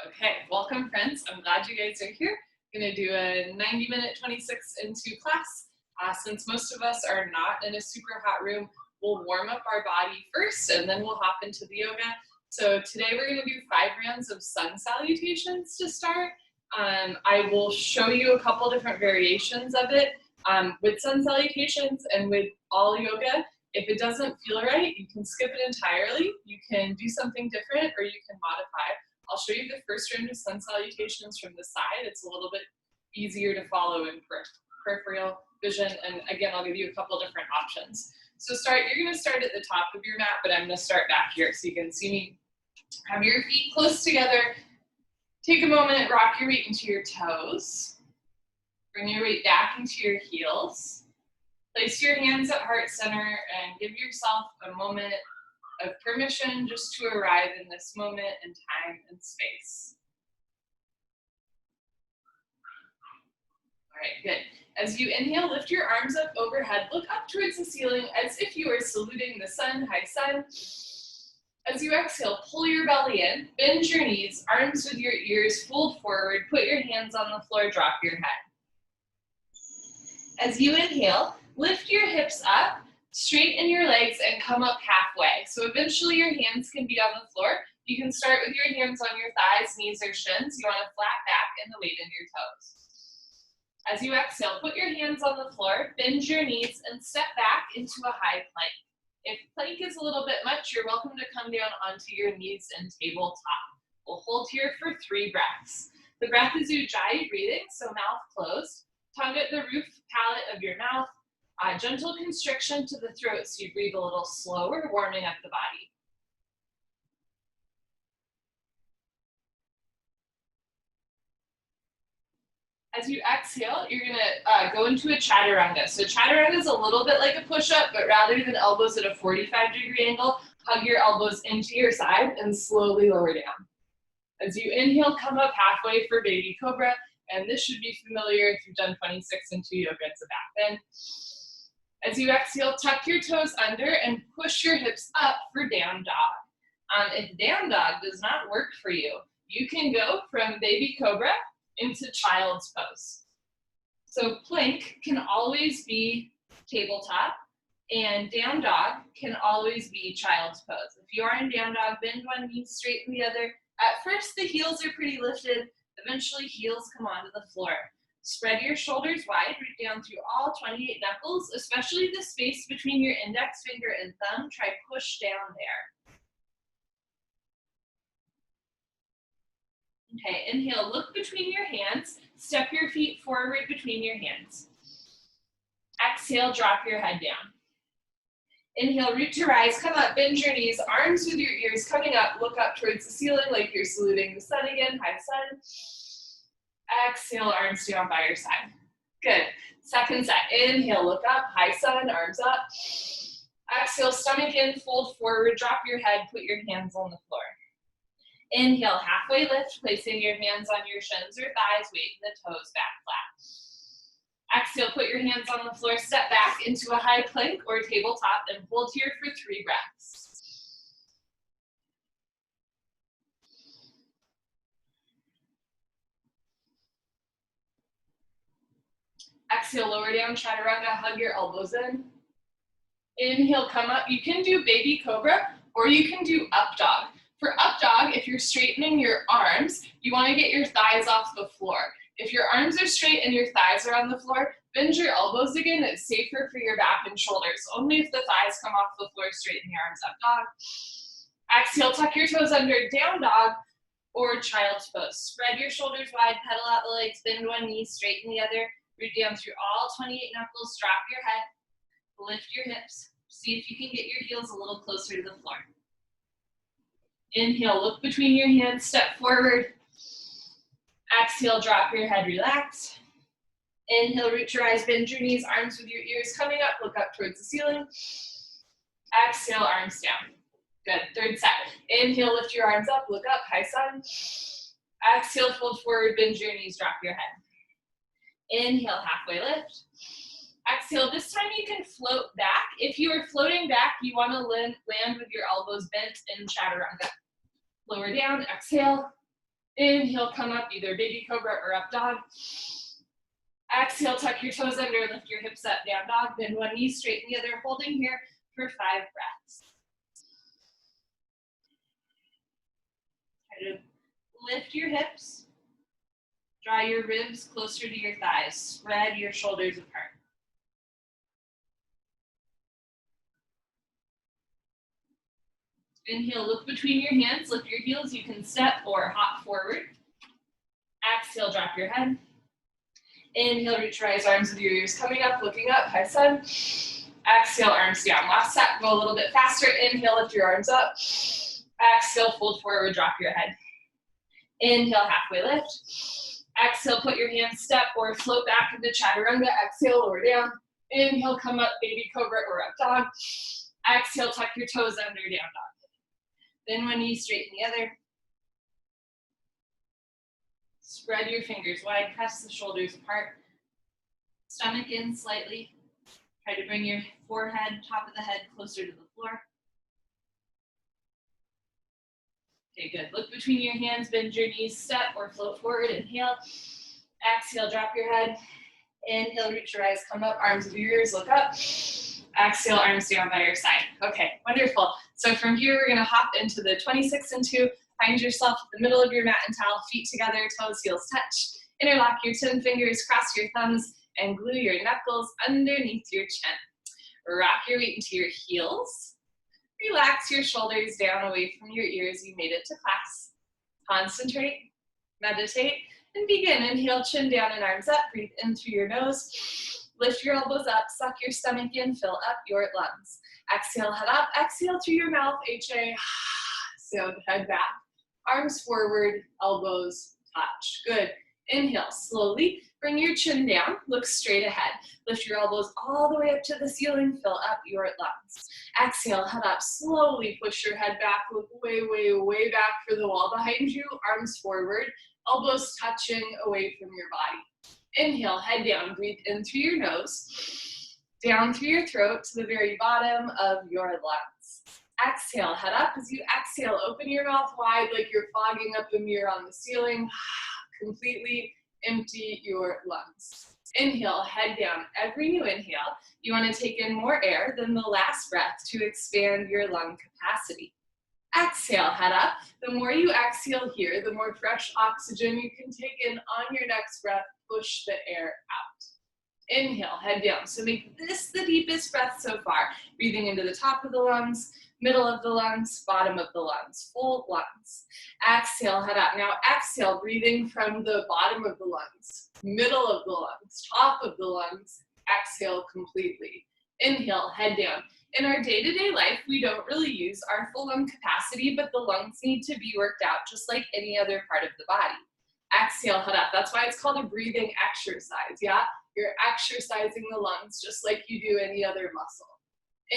Okay, welcome friends. I'm glad you guys are here. I'm gonna do a 90-minute 26 into class. Since most of us are not in a super hot room, we'll warm up our body first and then we'll hop into the yoga. So today we're gonna do 5 rounds of sun salutations to start. I will show you a couple different variations of it with sun salutations and with all yoga. If it doesn't feel right, you can skip it entirely. You can do something different or you can modify. I'll show you the first round of sun salutations from the side. It's a little bit easier to follow in peripheral vision. And again, I'll give you a couple different options. So you're gonna start at the top of your mat, but I'm gonna start back here so you can see me. Have your feet close together. Take a moment, rock your weight into your toes. Bring your weight back into your heels. Place your hands at heart center and give yourself a moment of permission just to arrive in this moment in time and space. All right, good. As you inhale, lift your arms up overhead. Look up towards the ceiling as if you are saluting the sun. Hi, sun. As you exhale, pull your belly in, bend your knees, arms with your ears, fold forward, put your hands on the floor, drop your head. As you inhale, lift your hips up, straighten your legs and come up halfway. So eventually your hands can be on the floor. You can start with your hands on your thighs, knees, or shins. You want a flat back and the weight in your toes. As you exhale, put your hands on the floor, bend your knees, and step back into a high plank. If plank is a little bit much, you're welcome to come down onto your knees and tabletop. We'll hold here for 3 breaths. The breath is Ujjayi breathing, so mouth closed, tongue at the roof palate of your mouth. Gentle constriction to the throat so you breathe a little slower, warming up the body. As you exhale, you're gonna go into a chaturanga. So chaturanga is a little bit like a push-up, but rather than elbows at a 45-degree angle, hug your elbows into your side and slowly lower down. As you inhale, come up halfway for baby cobra, and this should be familiar if you've done 26 into yoga. It's a back bend. As you exhale, tuck your toes under and push your hips up for down dog. If down dog does not work for you, you can go from baby cobra into child's pose. So plank can always be tabletop and down dog can always be child's pose. If you are in down dog, bend one knee, straighten the other. At first the heels are pretty lifted, eventually heels come onto the floor. Spread your shoulders wide, root down through all 28 knuckles, especially the space between your index finger and thumb. Try push down there. Okay, inhale, look between your hands, step your feet forward between your hands. Exhale, drop your head down. Inhale, root to rise, come up, bend your knees, arms with your ears coming up, look up towards the ceiling like you're saluting the sun again. Hi, sun. Exhale, arms down by your side. Good. Second set. Inhale, look up, high sun, arms up. Exhale, stomach in, fold forward, drop your head, put your hands on the floor. Inhale, halfway lift, placing your hands on your shins or thighs, weight in the toes back flat. Exhale, put your hands on the floor, step back into a high plank or tabletop and hold here for 3 breaths. Exhale, lower down, chaturanga, hug your elbows in. Inhale, come up. You can do baby cobra or you can do up dog. For up dog, if you're straightening your arms, you want to get your thighs off the floor. If your arms are straight and your thighs are on the floor, bend your elbows again. It's safer for your back and shoulders. Only if the thighs come off the floor, straighten your arms, up dog. Exhale, tuck your toes under, down dog or child's pose. Spread your shoulders wide, pedal out the legs, bend one knee, straighten the other. Root down through all 28 knuckles, drop your head, lift your hips. See if you can get your heels a little closer to the floor. Inhale, look between your hands, step forward. Exhale, drop your head, relax. Inhale, root to rise, bend your knees, arms with your ears coming up, look up towards the ceiling. Exhale, arms down. Good, third set. Inhale, lift your arms up, look up, high sun. Exhale, fold forward, bend your knees, drop your head. Inhale, halfway lift. Exhale, this time you can float back. If you are floating back, you want to land with your elbows bent in chaturanga. Lower down, exhale. Inhale, come up, either baby cobra or up dog. Exhale, tuck your toes under, lift your hips up, down dog, bend one knee, straighten the other, holding here for 5 breaths. Try to lift your hips, draw your ribs closer to your thighs, spread your shoulders apart. Inhale, look between your hands, lift your heels, you can step or hop forward. Exhale, drop your head. Inhale, reach your eyes, arms with your ears coming up, looking up, high sun. Exhale, arms down. Last set, go a little bit faster. Inhale, lift your arms up. Exhale, fold forward, drop your head. Inhale, halfway lift. Exhale, put your hands step or float back into chaturanga. Exhale, lower down. Inhale, come up, baby cobra or up dog. Exhale, tuck your toes under, down dog. Then one knee, straighten the other. Spread your fingers wide, press the shoulders apart. Stomach in slightly. Try to bring your forehead, top of the head, closer to the floor. Okay, good. Look between your hands, bend your knees, step or float forward. Inhale. Exhale, drop your head. Inhale, reach your eyes, come up, arms with your ears, look up. Exhale, arms down by your side. Okay, wonderful. So from here, we're gonna hop into the 26 and 2. Find yourself at the middle of your mat and towel, feet together, toes, heels touch. Interlock your 10 fingers, cross your thumbs, and glue your knuckles underneath your chin. Rock your weight into your heels. Relax your shoulders down away from your ears. You made it to class. Concentrate, meditate, and begin. Inhale, chin down and arms up. Breathe in through your nose. Lift your elbows up, suck your stomach in, fill up your lungs. Exhale, head up. Exhale through your mouth, HA. So head back. Arms forward, elbows touch. Good. Inhale, slowly bring your chin down, look straight ahead. Lift your elbows all the way up to the ceiling, fill up your lungs. Exhale, head up, slowly push your head back, look way, way, way back for the wall behind you, arms forward, elbows touching away from your body. Inhale, head down, breathe in through your nose, down through your throat to the very bottom of your lungs. Exhale, head up. As you exhale, open your mouth wide like you're fogging up a mirror on the ceiling. Completely empty your lungs. Inhale, head down. Every new inhale, you want to take in more air than the last breath to expand your lung capacity. Exhale, head up. The more you exhale here, the more fresh oxygen you can take in on your next breath. Push the air out. Inhale, head down. So make this the deepest breath so far. Breathing into the top of the lungs, middle of the lungs, bottom of the lungs, full lungs. Exhale, head up. Now exhale, breathing from the bottom of the lungs, middle of the lungs, top of the lungs. Exhale completely. Inhale, head down. In our day-to-day life, we don't really use our full lung capacity, but the lungs need to be worked out just like any other part of the body. Exhale, head up. That's why it's called a breathing exercise, yeah? You're exercising the lungs just like you do any other muscle.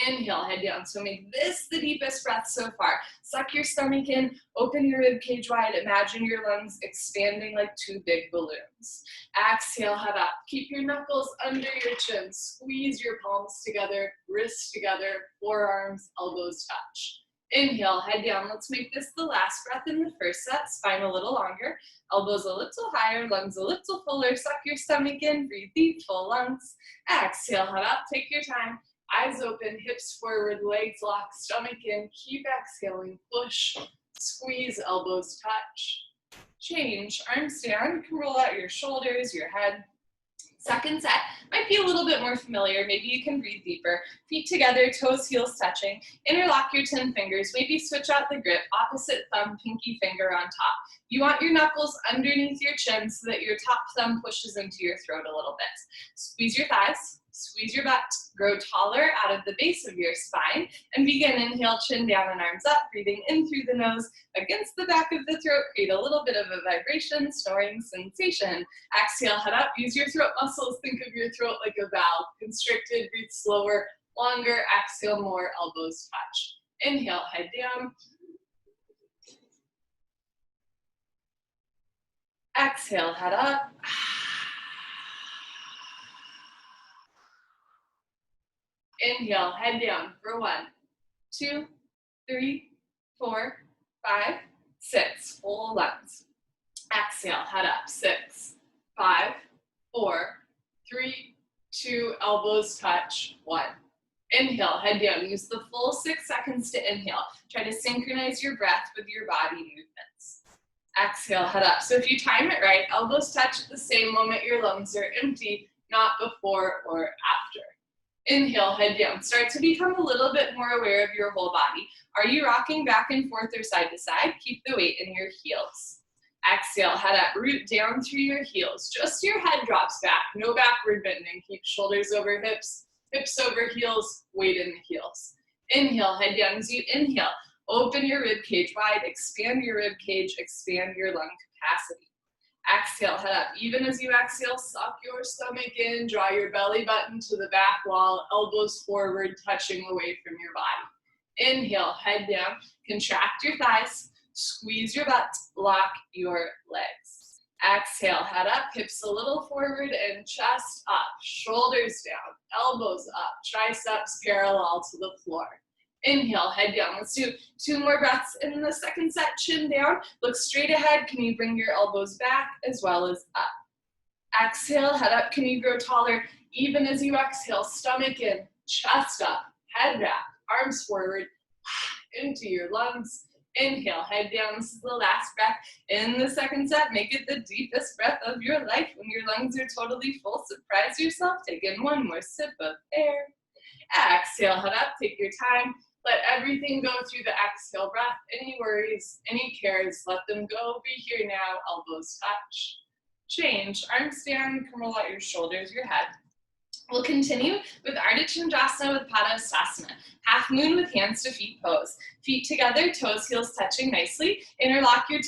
Inhale, head down. So make this the deepest breath so far. Suck your stomach in, open your rib cage wide. Imagine your lungs expanding like 2 big balloons. Exhale, head up. Keep your knuckles under your chin. Squeeze your palms together, wrists together, forearms, elbows touch. Inhale, head down. Let's make this the last breath in the first set. Spine a little longer, elbows a little higher, lungs a little fuller. Suck your stomach in, breathe deep, full lungs. Exhale, head up, take your time. Eyes open, hips forward, legs locked, stomach in. Keep exhaling, push, squeeze, elbows touch. Change, arms down. You can roll out your shoulders, your head. Second set might be a little bit more familiar. Maybe you can breathe deeper. Feet together, toes, heels touching. Interlock your 10 fingers. Maybe switch out the grip. Opposite thumb, pinky finger on top. You want your knuckles underneath your chin so that your top thumb pushes into your throat a little bit. Squeeze your thighs. Squeeze your butt, grow taller out of the base of your spine, and begin. Inhale, chin down and arms up, breathing in through the nose against the back of the throat. Create a little bit of a vibration, snoring sensation. Exhale, head up, use your throat muscles. Think of your throat like a valve. Constricted, breathe slower, longer. Exhale more, elbows touch. Inhale, head down. Exhale, head up. Inhale, head down for 1, 2, 3, 4, 5, 6. Full lungs. Exhale, head up, 6, 5, 4, 3, 2, elbows touch, 1. Inhale, head down. Use the full 6 seconds to inhale. Try to synchronize your breath with your body movements. Exhale, head up. So if you time it right, elbows touch at the same moment your lungs are empty, not before or after. Inhale, head down. Start to become a little bit more aware of your whole body. Are you rocking back and forth or side to side? Keep the weight in your heels. Exhale, head up, root down through your heels. Just your head drops back, no backward bending. Keep shoulders over hips, hips over heels, weight in the heels. Inhale, head down as you inhale. Open your rib cage wide, expand your rib cage, expand your lung capacity. Exhale, head up. Even as you exhale, suck your stomach in, draw your belly button to the back wall, elbows forward, touching away from your body. Inhale, head down, contract your thighs, squeeze your butt, lock your legs. Exhale, head up, hips a little forward and chest up, shoulders down, elbows up, triceps parallel to the floor. Inhale, head down. Let's do 2 more breaths in the second set, chin down. Look straight ahead. Can you bring your elbows back as well as up? Exhale, head up. Can you grow taller? Even as you exhale, stomach in, chest up, head back, arms forward, into your lungs. Inhale, head down. This is the last breath in the second set. Make it the deepest breath of your life. When your lungs are totally full, surprise yourself. Take in 1 more sip of air. Exhale, head up. Take your time. Let everything go through the exhale breath. Any worries, any cares, let them go. Be here now. Elbows touch. Change. Arms down. Come roll out your shoulders, your head. We'll continue with Ardha Chandrasana with Padasana. Half moon with hands to feet pose. Feet together, toes, heels touching nicely. Interlock your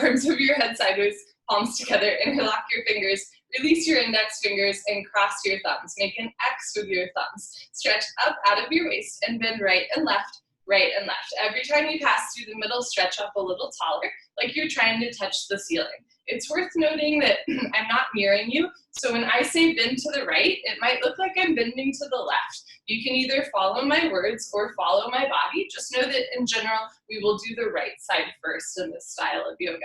arms over your head sideways, palms together. Interlock your fingers. Release your index fingers and cross your thumbs. Make an X with your thumbs. Stretch up out of your waist and bend right and left, right and left. Every time you pass through the middle, stretch up a little taller, like you're trying to touch the ceiling. It's worth noting that I'm not mirroring you, so when I say bend to the right, it might look like I'm bending to the left. You can either follow my words or follow my body. Just know that in general, we will do the right side first in this style of yoga.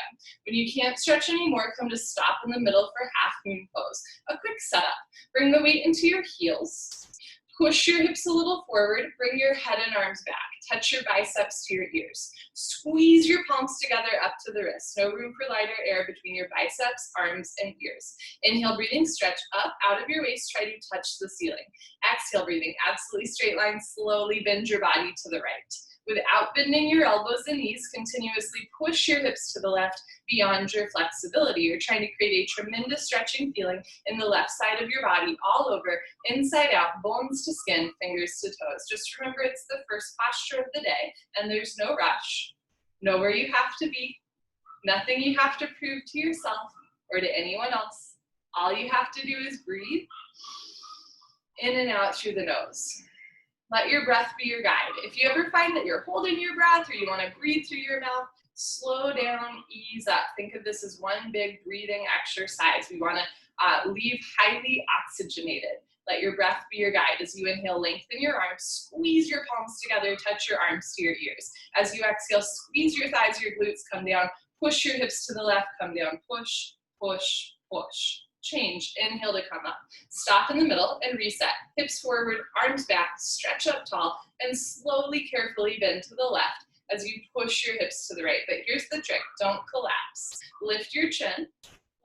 When you can't stretch anymore, come to stop in the middle for half moon pose. A quick setup. Bring the weight into your heels. Push your hips a little forward, bring your head and arms back. Touch your biceps to your ears. Squeeze your palms together up to the wrists. No room for lighter air between your biceps, arms, and ears. Inhale, breathing, stretch up out of your waist, try to touch the ceiling. Exhale, breathing, absolutely straight line, slowly bend your body to the right. Without bending your elbows and knees, continuously push your hips to the left beyond your flexibility. You're trying to create a tremendous stretching feeling in the left side of your body, all over, inside out, bones to skin, fingers to toes. Just remember it's the first posture of the day, and there's no rush. Know where you have to be. Nothing you have to prove to yourself or to anyone else. All you have to do is breathe in and out through the nose. Let your breath be your guide. If you ever find that you're holding your breath or you want to breathe through your mouth, slow down, ease up. Think of this as one big breathing exercise. We want to leave highly oxygenated. Let your breath be your guide. As you inhale, lengthen your arms, squeeze your palms together, touch your arms to your ears. As you exhale, squeeze your thighs, your glutes, come down, push your hips to the left, come down, push, push, push. Change, inhale to come up. Stop in the middle and reset. Hips forward, arms back, stretch up tall, and slowly, carefully bend to the left as you push your hips to the right. But here's the trick, don't collapse. Lift your chin,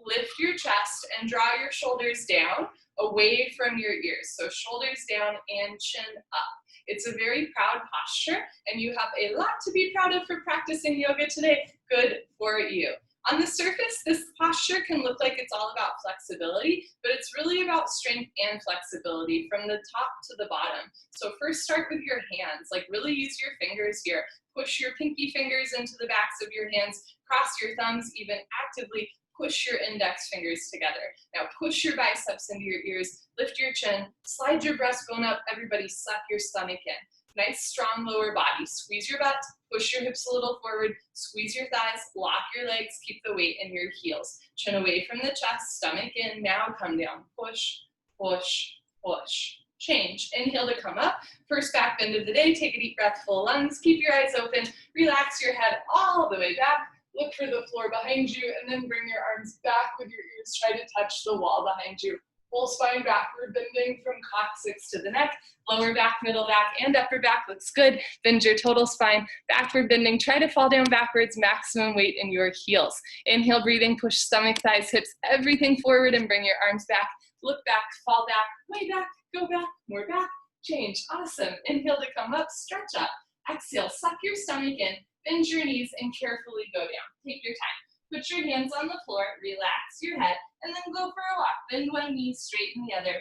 lift your chest, and draw your shoulders down away from your ears. So shoulders down and chin up. It's a very proud posture, and you have a lot to be proud of for practicing yoga today. Good for you. On the surface, this posture can look like it's all about flexibility, but it's really about strength and flexibility from the top to the bottom. So first start with your hands, like really use your fingers here. Push your pinky fingers into the backs of your hands, cross your thumbs, even actively push your index fingers together. Now push your biceps into your ears, lift your chin, slide your breastbone up, everybody suck your stomach in. Nice strong lower body. Squeeze your butt, push your hips a little forward, squeeze your thighs, lock your legs, keep the weight in your heels. Chin away from the chest, stomach in, now come down. Push, push, push. Change. Inhale to come up. First back bend of the day. Take a deep breath, full lungs. Keep your eyes open. Relax your head all the way back. look for the floor behind you, and then bring your arms back with your ears. Try to touch the wall behind you. Full spine backward bending from coccyx to the neck. Lower back, middle back, and upper back looks good. Bend your total spine. Backward bending. Try to fall down backwards. Maximum weight in your heels. Inhale, breathing. Push stomach, thighs, hips, everything forward, and bring your arms back. Look back, fall back, way back, go back, more back. Change. Awesome. Inhale to come up. Stretch up. Exhale. Suck your stomach in. Bend your knees and carefully go down. Take your time. Put your hands on the floor, relax your head, and then go for a walk. Bend one knee, straighten the other.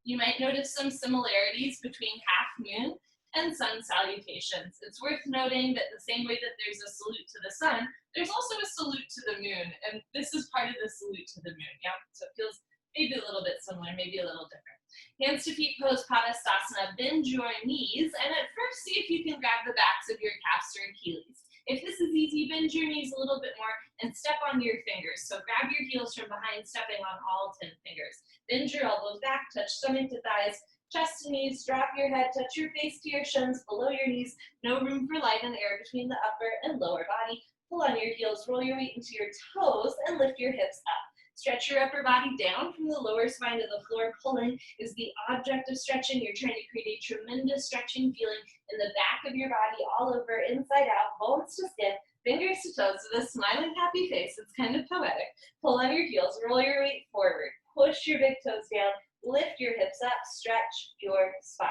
You might notice some similarities between half moon and sun salutations. It's worth noting that the same way that there's a salute to the sun, there's also a salute to the moon, and this is part of the salute to the moon, yeah? So it feels maybe a little bit similar, maybe a little different. Hands to feet pose, Padastasana. Bend your knees, and at first see if you can grab the backs of your calves or Achilles. If this is easy, bend your knees a little bit more and step on your fingers. So grab your heels from behind, stepping on all 10 fingers. Bend your elbows back, touch stomach to thighs, chest to knees, drop your head, touch your face to your shins, below your knees. No room for light and air between the upper and lower body. Pull on your heels, roll your weight into your toes, and lift your hips up. Stretch your upper body down from the lower spine to the floor. Pulling is the object of stretching. You're trying to create a tremendous stretching feeling in the back of your body, all over, inside out, bones to skin, fingers to toes, with a smiling, happy face. It's kind of poetic. Pull on your heels, roll your weight forward, push your big toes down, lift your hips up, stretch your spine.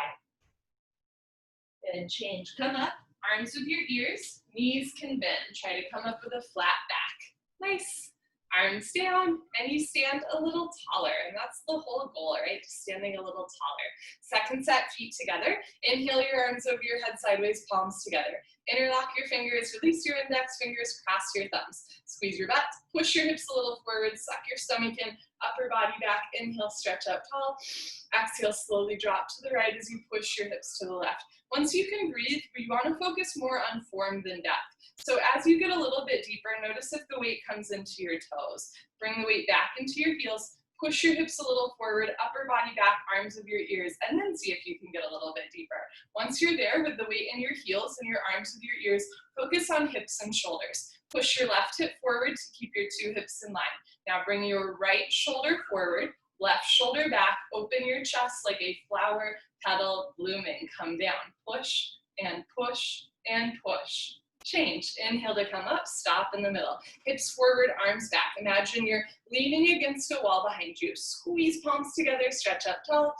Good, change. Come up, arms with your ears, knees can bend. Try to come up with a flat back. Nice. Arms down, and you stand a little taller, and that's the whole goal, right? Just standing a little taller. Second set, feet together. Inhale your arms over your head sideways, palms together. Interlock your fingers, release your index fingers, cross your thumbs. Squeeze your butt, push your hips a little forward, suck your stomach in, upper body back. Inhale, stretch up tall. Exhale, slowly drop to the right as you push your hips to the left. Once you can breathe, you want to focus more on form than depth. So as you get a little bit deeper, notice if the weight comes into your toes. Bring the weight back into your heels, push your hips a little forward, upper body back, arms of your ears, and then see if you can get a little bit deeper. Once you're there with the weight in your heels and your arms with your ears, focus on hips and shoulders. Push your left hip forward to keep your two hips in line. Now bring your right shoulder forward, left shoulder back, open your chest like a flower petal blooming. Come down, push and push and push. Change. Inhale to come up, stop in the middle. Hips forward, arms back. Imagine you're leaning against a wall behind you. Squeeze palms together, stretch up tall,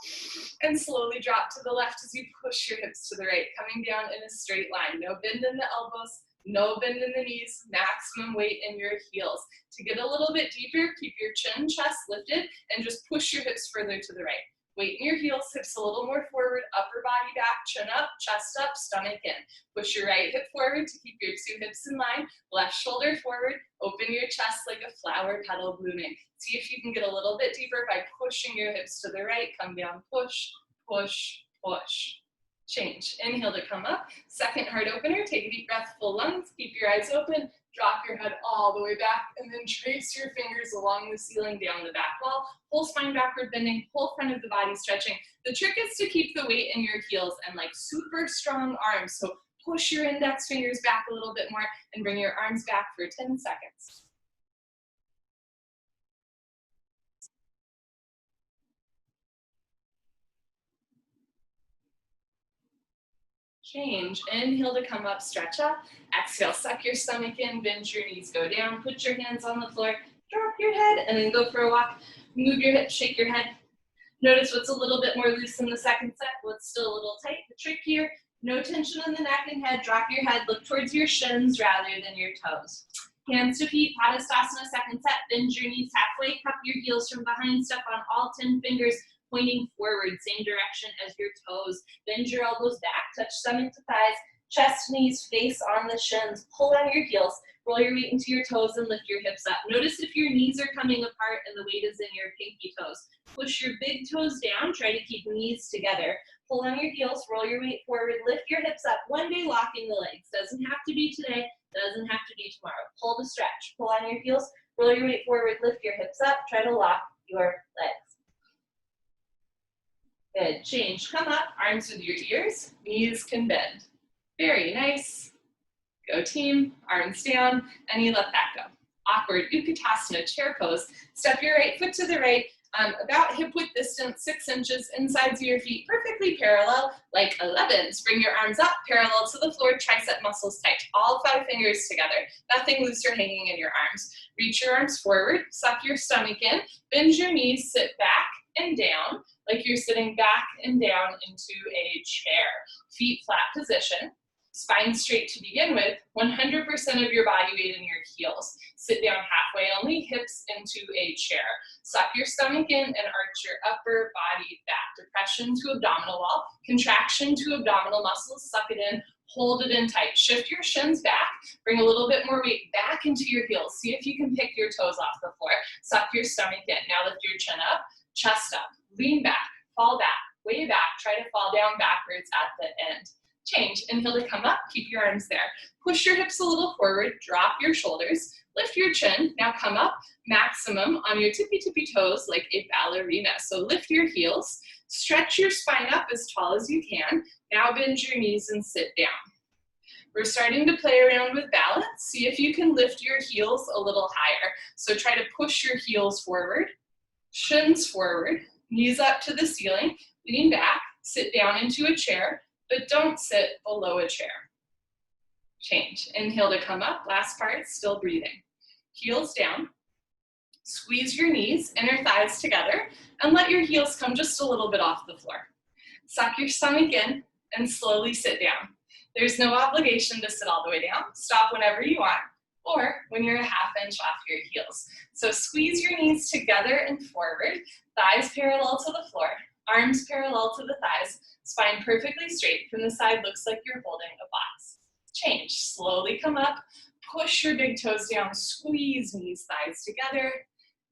and slowly drop to the left as you push your hips to the right, coming down in a straight line. No bend in the elbows, no bend in the knees, maximum weight in your heels. To get a little bit deeper, keep your chin, chest lifted, and just push your hips further to the right. Weight in your heels, hips a little more forward, upper body back, chin up, chest up, stomach in. Push your right hip forward to keep your two hips in line, left shoulder forward, open your chest like a flower petal blooming. See if you can get a little bit deeper by pushing your hips to the right, come down, push, push, push. Change. Inhale to come up. Second heart opener, take a deep breath, full lungs, keep your eyes open, drop your head all the way back, and then trace your fingers along the ceiling down the back wall. Whole spine backward bending, whole front of the body stretching. The trick is to keep the weight in your heels and like super strong arms. So push your index fingers back a little bit more and bring your arms back for 10 seconds. Change. Inhale to come up, stretch up. Exhale, suck your stomach in, bend your knees, go down. Put your hands on the floor, drop your head, and then go for a walk. Move your hips, shake your head. Notice what's a little bit more loose in the second set, what's still a little tight. The trick here, no tension in the neck and head. Drop your head, look towards your shins rather than your toes. Hands to feet, Padastasana, second set. Bend your knees halfway, cup your heels from behind, step on all 10 fingers, pointing forward, same direction as your toes. Bend your elbows back, touch stomach to thighs, chest, knees, face on the shins. Pull on your heels, roll your weight into your toes and lift your hips up. Notice if your knees are coming apart and the weight is in your pinky toes. Push your big toes down, try to keep knees together. Pull on your heels, roll your weight forward, lift your hips up. One day locking the legs. Doesn't have to be today, doesn't have to be tomorrow. Pull to stretch. Pull on your heels, roll your weight forward, lift your hips up, try to lock your legs. Good, change, come up, arms with your ears, knees can bend. Very nice. Go team, arms down, and you let that go. Awkward Utkatasana, chair pose. Step your right foot to the right, about hip width distance, 6 inches, insides of your feet, perfectly parallel, like 11s. Bring your arms up, parallel to the floor, tricep muscles tight. All 5 fingers together, nothing loose or hanging in your arms. Reach your arms forward, suck your stomach in, bend your knees, sit back and down, like you're sitting back and down into a chair. Feet flat position. Spine straight to begin with, 100% of your body weight in your heels. Sit down halfway only, hips into a chair. Suck your stomach in and arch your upper body back. Depression to abdominal wall, contraction to abdominal muscles, suck it in, hold it in tight. Shift your shins back, bring a little bit more weight back into your heels. See if you can pick your toes off the floor. Suck your stomach in. Now lift your chin up, chest up, lean back, fall back, way back. Try to fall down backwards at the end. Change, inhale to come up, keep your arms there. Push your hips a little forward, drop your shoulders, lift your chin, now come up, maximum on your tippy toes like a ballerina. So lift your heels, stretch your spine up as tall as you can, now bend your knees and sit down. We're starting to play around with balance. See if you can lift your heels a little higher. So try to push your heels forward, shins forward, knees up to the ceiling, lean back, sit down into a chair, but don't sit below a chair. Change. Inhale to come up. Last part, still breathing. Heels down. Squeeze your knees, inner thighs together, and let your heels come just a little bit off the floor. Suck your stomach in and slowly sit down. There's no obligation to sit all the way down. Stop whenever you want, or when you're a half inch off your heels. So squeeze your knees together and forward, thighs parallel to the floor, arms parallel to the thighs, spine perfectly straight. From the side, looks like you're holding a box. Change. Slowly come up, push your big toes down, squeeze knees, thighs together.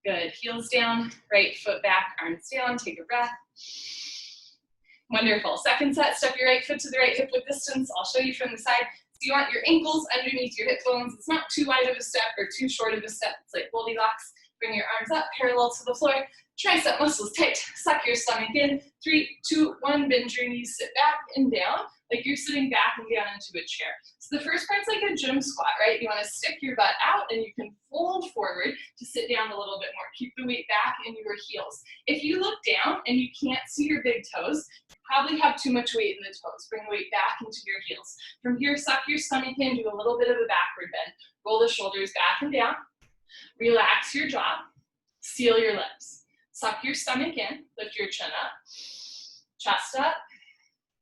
Good. Heels down, right foot back, arms down. Take a breath. Wonderful. Second set, step your right foot to the right, hip width distance. I'll show you from the side. So you want your ankles underneath your hip bones. It's not too wide of a step or too short of a step. It's like Goldilocks. Bring your arms up, parallel to the floor. Tricep muscles tight. Suck your stomach in. 3, 2, 1. Bend your knees, sit back and down, like you're sitting back and down into a chair. So the first part's like a gym squat, right? You want to stick your butt out and you can fold forward to sit down a little bit more. Keep the weight back in your heels. If you look down and you can't see your big toes, you probably have too much weight in the toes. Bring weight back into your heels. From here, suck your stomach in, do a little bit of a backward bend. Roll the shoulders back and down. Relax your jaw. Seal your lips. Suck your stomach in, lift your chin up, chest up,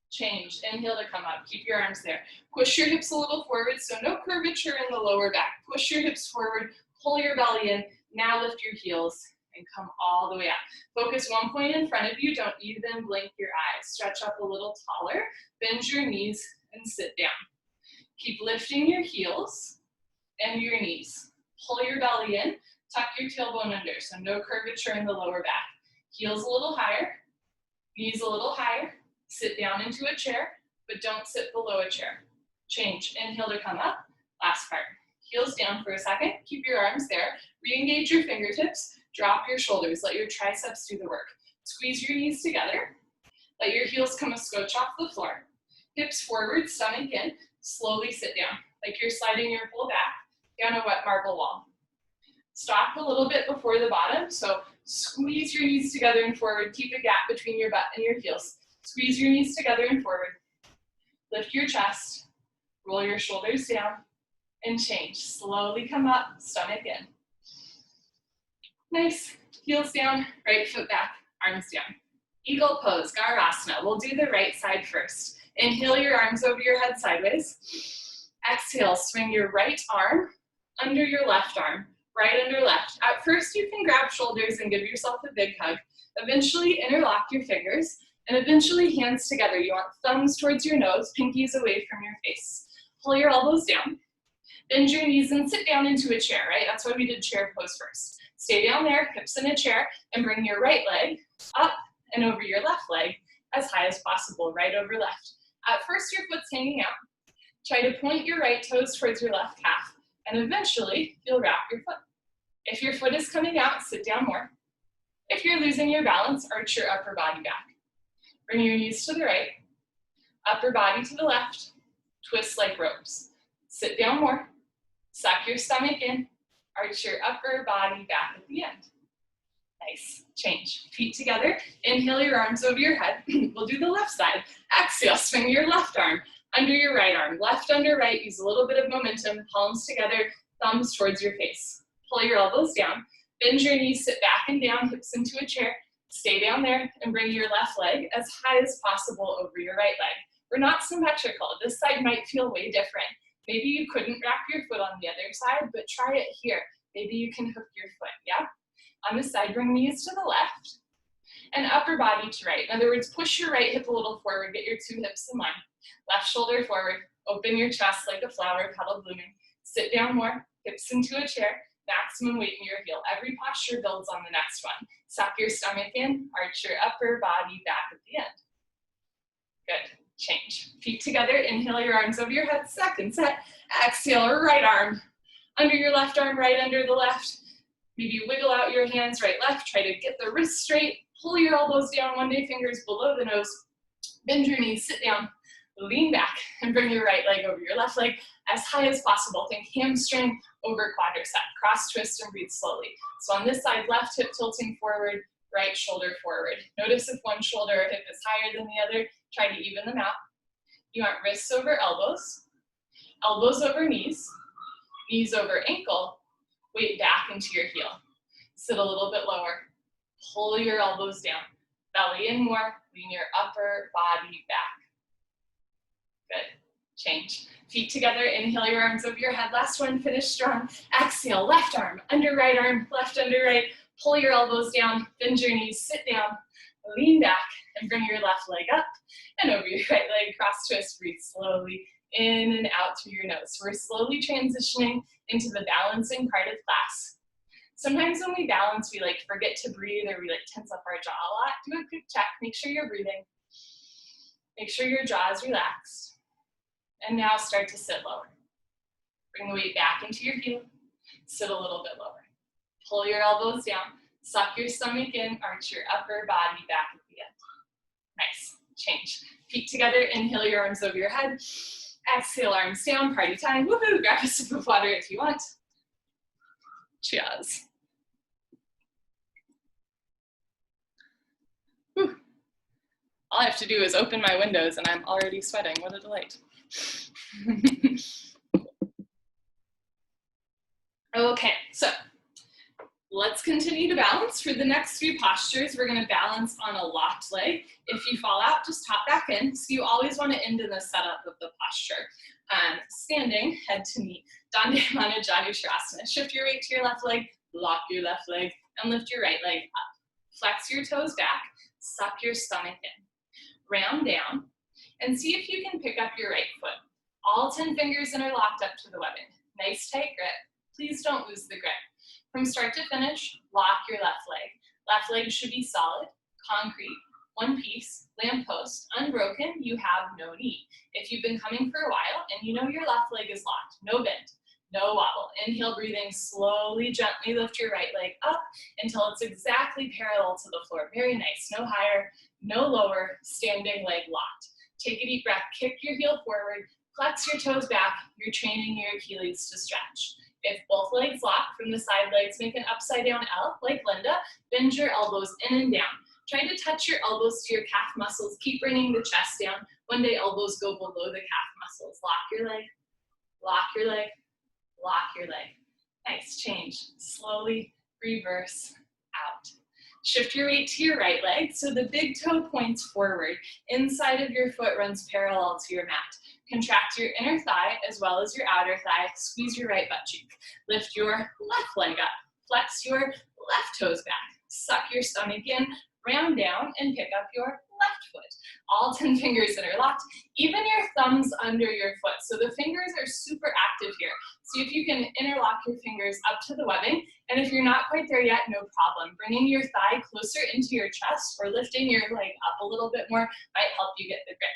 change. Inhale to come up. Keep your arms there. Push your hips a little forward, so no curvature in the lower back. Push your hips forward, pull your belly in. Now lift your heels and come all the way up. Focus one point in front of you. Don't even blink your eyes. Stretch up a little taller. Bend your knees and sit down. Keep lifting your heels and your knees. Pull your belly in. Tuck your tailbone under, so no curvature in the lower back. Heels a little higher, knees a little higher. Sit down into a chair, but don't sit below a chair. Change. Inhale to come up. Last part. Heels down for a second. Keep your arms there. Re-engage your fingertips. Drop your shoulders. Let your triceps do the work. Squeeze your knees together. Let your heels come a scotch off the floor. Hips forward, stomach in. Slowly sit down, like you're sliding your whole back down a wet marble wall. Stop a little bit before the bottom, so squeeze your knees together and forward. Keep a gap between your butt and your heels. Squeeze your knees together and forward. Lift your chest, roll your shoulders down, and change. Slowly come up, stomach in. Nice. Heels down, right foot back, arms down. Eagle pose, Garasana. We'll do the right side first. Inhale your arms over your head sideways. Exhale, swing your right arm under your left arm. Right under left. At first, you can grab shoulders and give yourself a big hug. Eventually, interlock your fingers, and eventually, hands together. You want thumbs towards your nose, pinkies away from your face. Pull your elbows down. Bend your knees and sit down into a chair, right? That's why we did chair pose first. Stay down there, hips in a chair, and bring your right leg up and over your left leg as high as possible, right over left. At first, your foot's hanging out. Try to point your right toes towards your left calf, and eventually, you'll wrap your foot. If your foot is coming out, sit down more. If you're losing your balance, arch your upper body back. Bring your knees to the right, upper body to the left, twist like ropes. Sit down more. Suck your stomach in. Arch your upper body back at the end. Nice. Change. Feet together. Inhale your arms over your head. We'll do the left side. Exhale, swing your left arm under your right arm. Left under right. Use a little bit of momentum. Palms together. Thumbs towards your face. Pull your elbows down. Bend your knees. Sit back and down. Hips into a chair. Stay down there and bring your left leg as high as possible over your right leg. We're not symmetrical. This side might feel way different. Maybe you couldn't wrap your foot on the other side, but try it here. Maybe you can hook your foot, yeah? On this side, bring knees to the left and upper body to right. In other words, push your right hip a little forward, get your two hips in line. Left shoulder forward, open your chest like a flower petal blooming. Sit down more, hips into a chair, maximum weight in your heel. Every posture builds on the next one. Suck your stomach in, arch your upper body back at the end. Good. Change. Feet together, inhale your arms over your head, second set. Exhale, right arm under your left arm, right under the left. Maybe wiggle out your hands, right, left. Try to get the wrists straight. Pull your elbows down, one day fingers below the nose. Bend your knees, sit down, lean back, and bring your right leg over your left leg as high as possible. Think hamstring over quadricep. Cross twist and breathe slowly. So on this side, left hip tilting forward, right shoulder forward. Notice if one shoulder or hip is higher than the other, try to even them out. You want wrists over elbows, elbows over knees, knees over ankle, weight back into your heel. Sit a little bit lower. Pull your elbows down. Belly in more, lean your upper body back. Good. Change. Feet together, inhale your arms over your head. Last one, finish strong. Exhale, left arm, under right arm, left under right. Pull your elbows down, bend your knees, sit down, lean back, and bring your left leg up and over your right leg. Cross twist, breathe slowly in and out through your nose. So we're slowly transitioning into the balancing part of class. Sometimes when we balance, we forget to breathe or we tense up our jaw a lot. Do a quick check, make sure you're breathing. Make sure your jaw is relaxed. And now start to sit lower. Bring the weight back into your heel. Sit a little bit lower. Pull your elbows down. Suck your stomach in. Arch your upper body back at the end. Nice. Change. Feet together. Inhale your arms over your head. Exhale, arms down. Party time. Woohoo! Grab a sip of water if you want. Cheers. Whew. All I have to do is open my windows and I'm already sweating. What a delight. Okay, so let's continue to balance. For the next few postures, we're going to balance on a locked leg. If you fall out, just hop back in. So you always want to end in the setup of the posture. Standing, head to knee, Dandayamana Janushirasana. Shift your weight to your left leg, lock your left leg, and lift your right leg up. Flex your toes back, suck your stomach in. Round down, and see if you can pick up your right foot. All 10 fingers interlocked up to the webbing. Nice tight grip. Please don't lose the grip. From start to finish, lock your left leg. Left leg should be solid, concrete, one piece, lamppost, unbroken. You have no knee. If you've been coming for a while and you know your left leg is locked, no bend, no wobble. Inhale, breathing slowly, gently lift your right leg up until it's exactly parallel to the floor. Very nice. No higher, no lower, standing leg locked. Take a deep breath, kick your heel forward, flex your toes back. You're training your Achilles to stretch. If both legs lock from the side legs, make an upside down L like Linda. Bend your elbows in and down. Try to touch your elbows to your calf muscles. Keep bringing the chest down. One day elbows go below the calf muscles. Lock your leg, lock your leg, lock your leg. Nice, change. Slowly reverse out. Shift your weight to your right leg so the big toe points forward. Inside of your foot runs parallel to your mat. Contract your inner thigh as well as your outer thigh. Squeeze your right butt cheek. Lift your left leg up. Flex your left toes back. Suck your stomach in, round down, and pick up your left foot. All 10 fingers interlocked. Even your thumbs under your foot. So the fingers are super active here. See if you can interlock your fingers up to the webbing. And if you're not quite there yet, no problem. Bringing your thigh closer into your chest or lifting your leg up a little bit more might help you get the grip.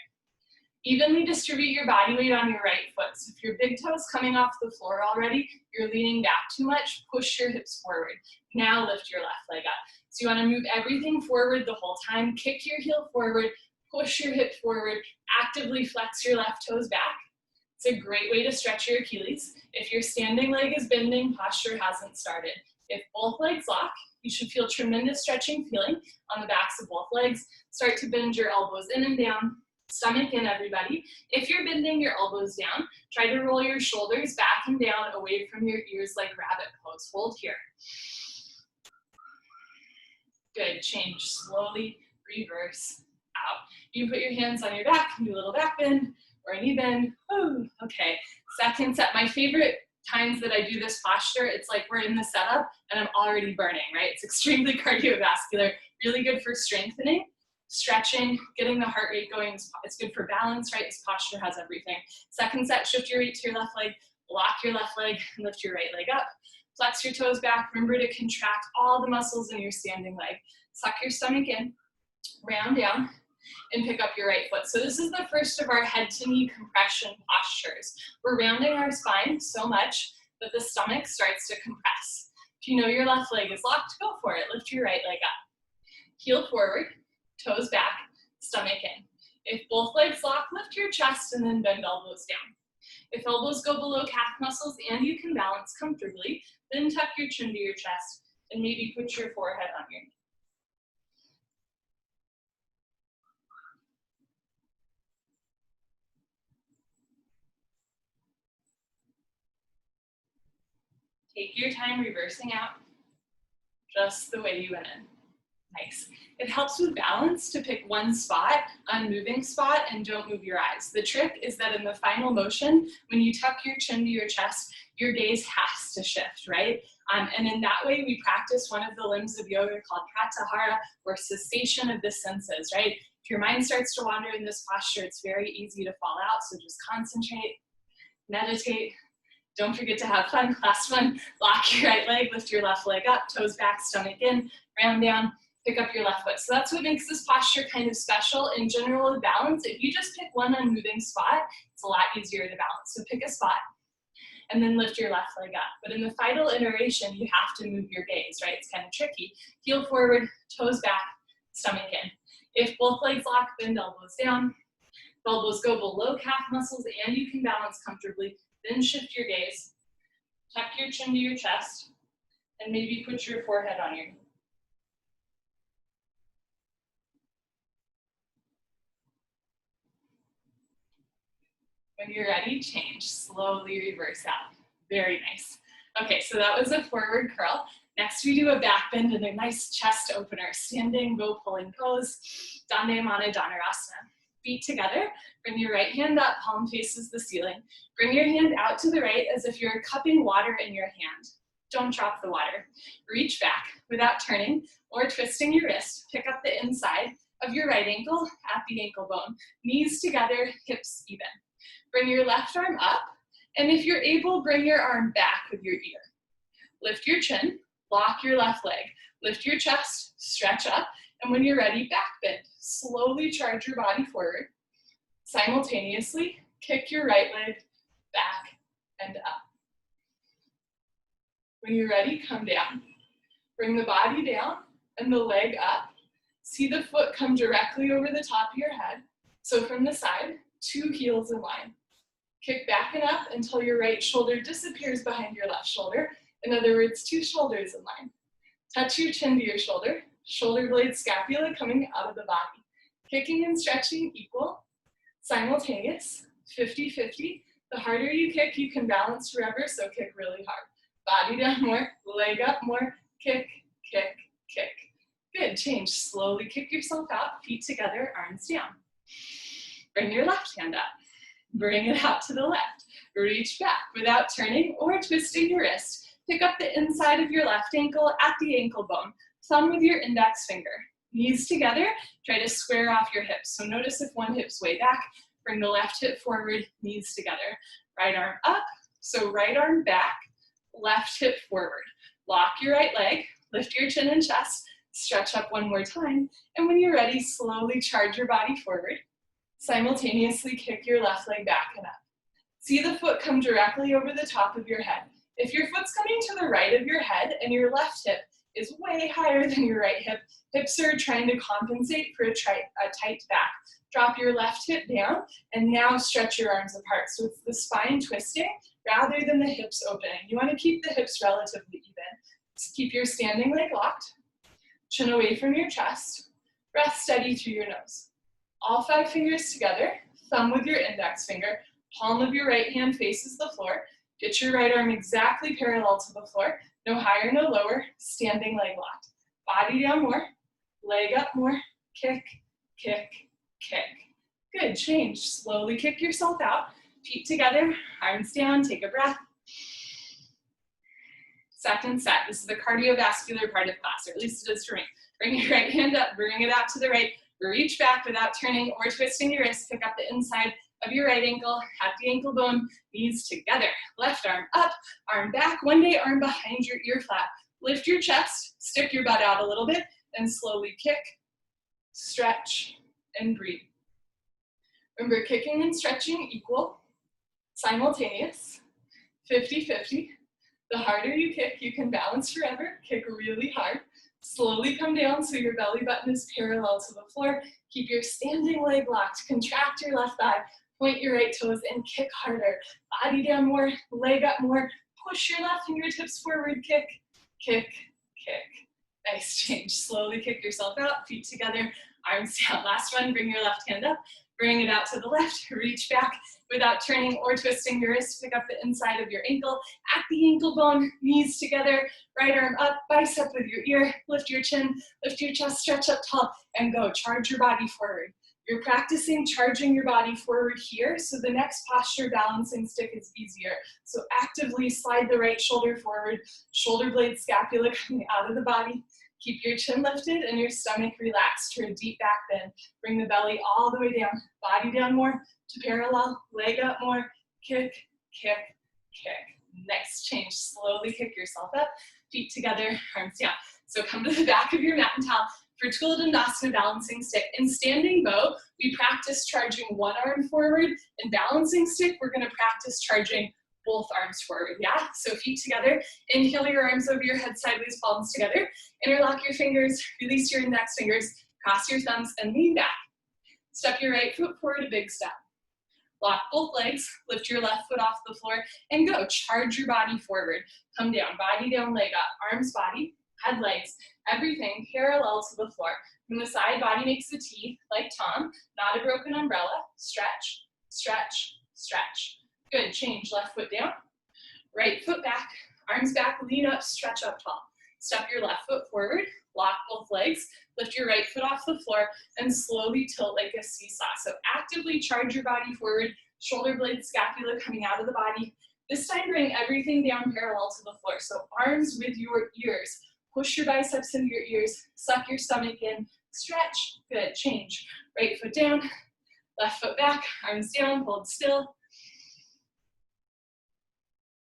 Evenly distribute your body weight on your right foot. So if your big toe is coming off the floor already, you're leaning back too much, push your hips forward. Now lift your left leg up. So you want to move everything forward the whole time. Kick your heel forward, push your hip forward, actively flex your left toes back. It's a great way to stretch your Achilles. If your standing leg is bending, posture hasn't started. If both legs lock, you should feel tremendous stretching feeling on the backs of both legs. Start to bend your elbows in and down, stomach in, everybody. If you're bending your elbows down, try to roll your shoulders back and down away from your ears like rabbit pose. Hold here. Good, change slowly, reverse out. You can put your hands on your back and do a little back bend or a knee bend. Ooh, okay, second set. My favorite times that I do this posture, it's like we're in the setup and I'm already burning, right? It's extremely cardiovascular, really good for strengthening, stretching, getting the heart rate going. It's good for balance, right? This posture has everything. Second set, shift your weight to your left leg, lock your left leg, and lift your right leg up. Flex your toes back. Remember to contract all the muscles in your standing leg. Suck your stomach in, round down, and pick up your right foot. So this is the first of our head to knee compression postures. We're rounding our spine so much that the stomach starts to compress. If you know your left leg is locked, go for it. Lift your right leg up. Heel forward, toes back, stomach in. If both legs lock, lift your chest and then bend elbows down. If elbows go below calf muscles and you can balance comfortably, then tuck your chin to your chest and maybe put your forehead on your knee. Take your time reversing out, just the way you went in. Nice. It helps with balance to pick one spot, unmoving spot, and don't move your eyes. The trick is that in the final motion, when you tuck your chin to your chest, your gaze has to shift, right? And in that way, we practice one of the limbs of yoga called pratyahara, or cessation of the senses, right? If your mind starts to wander in this posture, it's very easy to fall out, so just concentrate, meditate. Don't forget to have fun. Last one, lock your right leg, lift your left leg up, toes back, stomach in, round down, pick up your left foot. So that's what makes this posture kind of special. In general, with balance, if you just pick one unmoving spot, it's a lot easier to balance. So pick a spot and then lift your left leg up. But in the final iteration, you have to move your gaze, right? It's kind of tricky. Heel forward, toes back, stomach in. If both legs lock, bend elbows down. If elbows go below calf muscles and you can balance comfortably, then shift your gaze. Tuck your chin to your chest and maybe put your forehead on your knee. When you're ready, change. Slowly reverse out. Very nice. Okay, so that was a forward curl. Next, we do a back bend and a nice chest opener. Standing bow pulling pose, Dandayamana Dhanurasana. Feet together, bring your right hand up, palm faces the ceiling. Bring your hand out to the right as if you're cupping water in your hand. Don't drop the water. Reach back without turning or twisting your wrist. Pick up the inside of your right ankle at the ankle bone. Knees together, hips even. Bring your left arm up, and if you're able, bring your arm back with your ear. Lift your chin, lock your left leg. Lift your chest, stretch up, and when you're ready, back bend. Slowly charge your body forward. Simultaneously, kick your right leg back and up. When you're ready, come down. Bring the body down and the leg up. See the foot come directly over the top of your head. So from the side, 2 heels in line. Kick back and up until your right shoulder disappears behind your left shoulder. In other words, 2 shoulders in line. Touch your chin to your shoulder. Shoulder blade scapula coming out of the body. Kicking and stretching equal, simultaneous, 50-50. The harder you kick, you can balance forever, so kick really hard. Body down more, leg up more, kick, kick, kick. Good, change. Slowly kick yourself out, feet together, arms down. Bring your left hand up. Bring it out to the left. Reach back without turning or twisting your wrist. Pick up the inside of your left ankle at the ankle bone. Thumb with your index finger. Knees together, try to square off your hips. So notice if one hip's way back, bring the left hip forward, knees together. Right arm up, so right arm back, left hip forward. Lock your right leg, lift your chin and chest, stretch up one more time, and when you're ready, slowly charge your body forward. Simultaneously kick your left leg back and up. See the foot come directly over the top of your head. If your foot's coming to the right of your head and your left hip is way higher than your right hip. Hips are trying to compensate for a tight back. Drop your left hip down, and now stretch your arms apart. So it's the spine twisting rather than the hips opening. You want to keep the hips relatively even. So keep your standing leg locked, chin away from your chest, breath steady through your nose. All 5 fingers together, thumb with your index finger, palm of your right hand faces the floor. Get your right arm exactly parallel to the floor, no higher, no lower, standing leg locked. Body down more, leg up more, kick, kick, kick. Good, change. Slowly kick yourself out. Feet together, arms down, take a breath. Second set. This is the cardiovascular part of class, or at least it is for me. Bring your right hand up, bring it out to the right. Reach back without turning or twisting your wrist. Pick up the inside of your right ankle, at the ankle bone, knees together. Left arm up, arm back. One day, arm behind your ear flap. Lift your chest, stick your butt out a little bit, and slowly kick, stretch, and breathe. Remember, kicking and stretching equal, simultaneous, 50-50. The harder you kick, you can balance forever. Kick really hard. Slowly come down so your belly button is parallel to the floor. Keep your standing leg locked. Contract your left thigh. Point your right toes and kick harder. Body down more, leg up more. Push your left fingertips forward. Kick, kick, kick. Nice change. Slowly kick yourself out. Feet together, arms down. Last one, bring your left hand up. Bring it out to the left. Reach back without turning or twisting your wrist. Pick up the inside of your ankle. At the ankle bone, knees together. Right arm up, bicep with your ear. Lift your chin, lift your chest, stretch up tall, and go. Charge your body forward. You're practicing charging your body forward here, so the next posture, balancing stick, is easier. So actively slide the right shoulder forward, shoulder blade, scapula coming out of the body. Keep your chin lifted and your stomach relaxed for a deep back bend. Bring the belly all the way down, body down more to parallel, leg up more, kick, kick, kick. Next change, slowly kick yourself up, feet together, arms down. So come to the back of your mat and towel for Tula Dandasana balancing stick. In standing bow, we practice charging one arm forward. In balancing stick, we're gonna practice charging both arms forward, yeah? So feet together, inhale your arms over your head, sideways, palms together. Interlock your fingers, release your index fingers, cross your thumbs, and lean back. Step your right foot forward, a big step. Lock both legs, lift your left foot off the floor, and go. Charge your body forward. Come down, body down, leg up, arms, body, head, legs, everything parallel to the floor. From the side, body makes a T, like Tom, not a broken umbrella. Stretch, stretch, stretch. Good, change, left foot down, right foot back, arms back, lean up, stretch up tall. Step your left foot forward, lock both legs, lift your right foot off the floor, and slowly tilt like a seesaw. So actively charge your body forward, shoulder blades, scapula coming out of the body. This time, bring everything down parallel to the floor. So arms with your ears. Push your biceps into your ears, suck your stomach in, stretch, good, change. Right foot down, left foot back, arms down, hold still.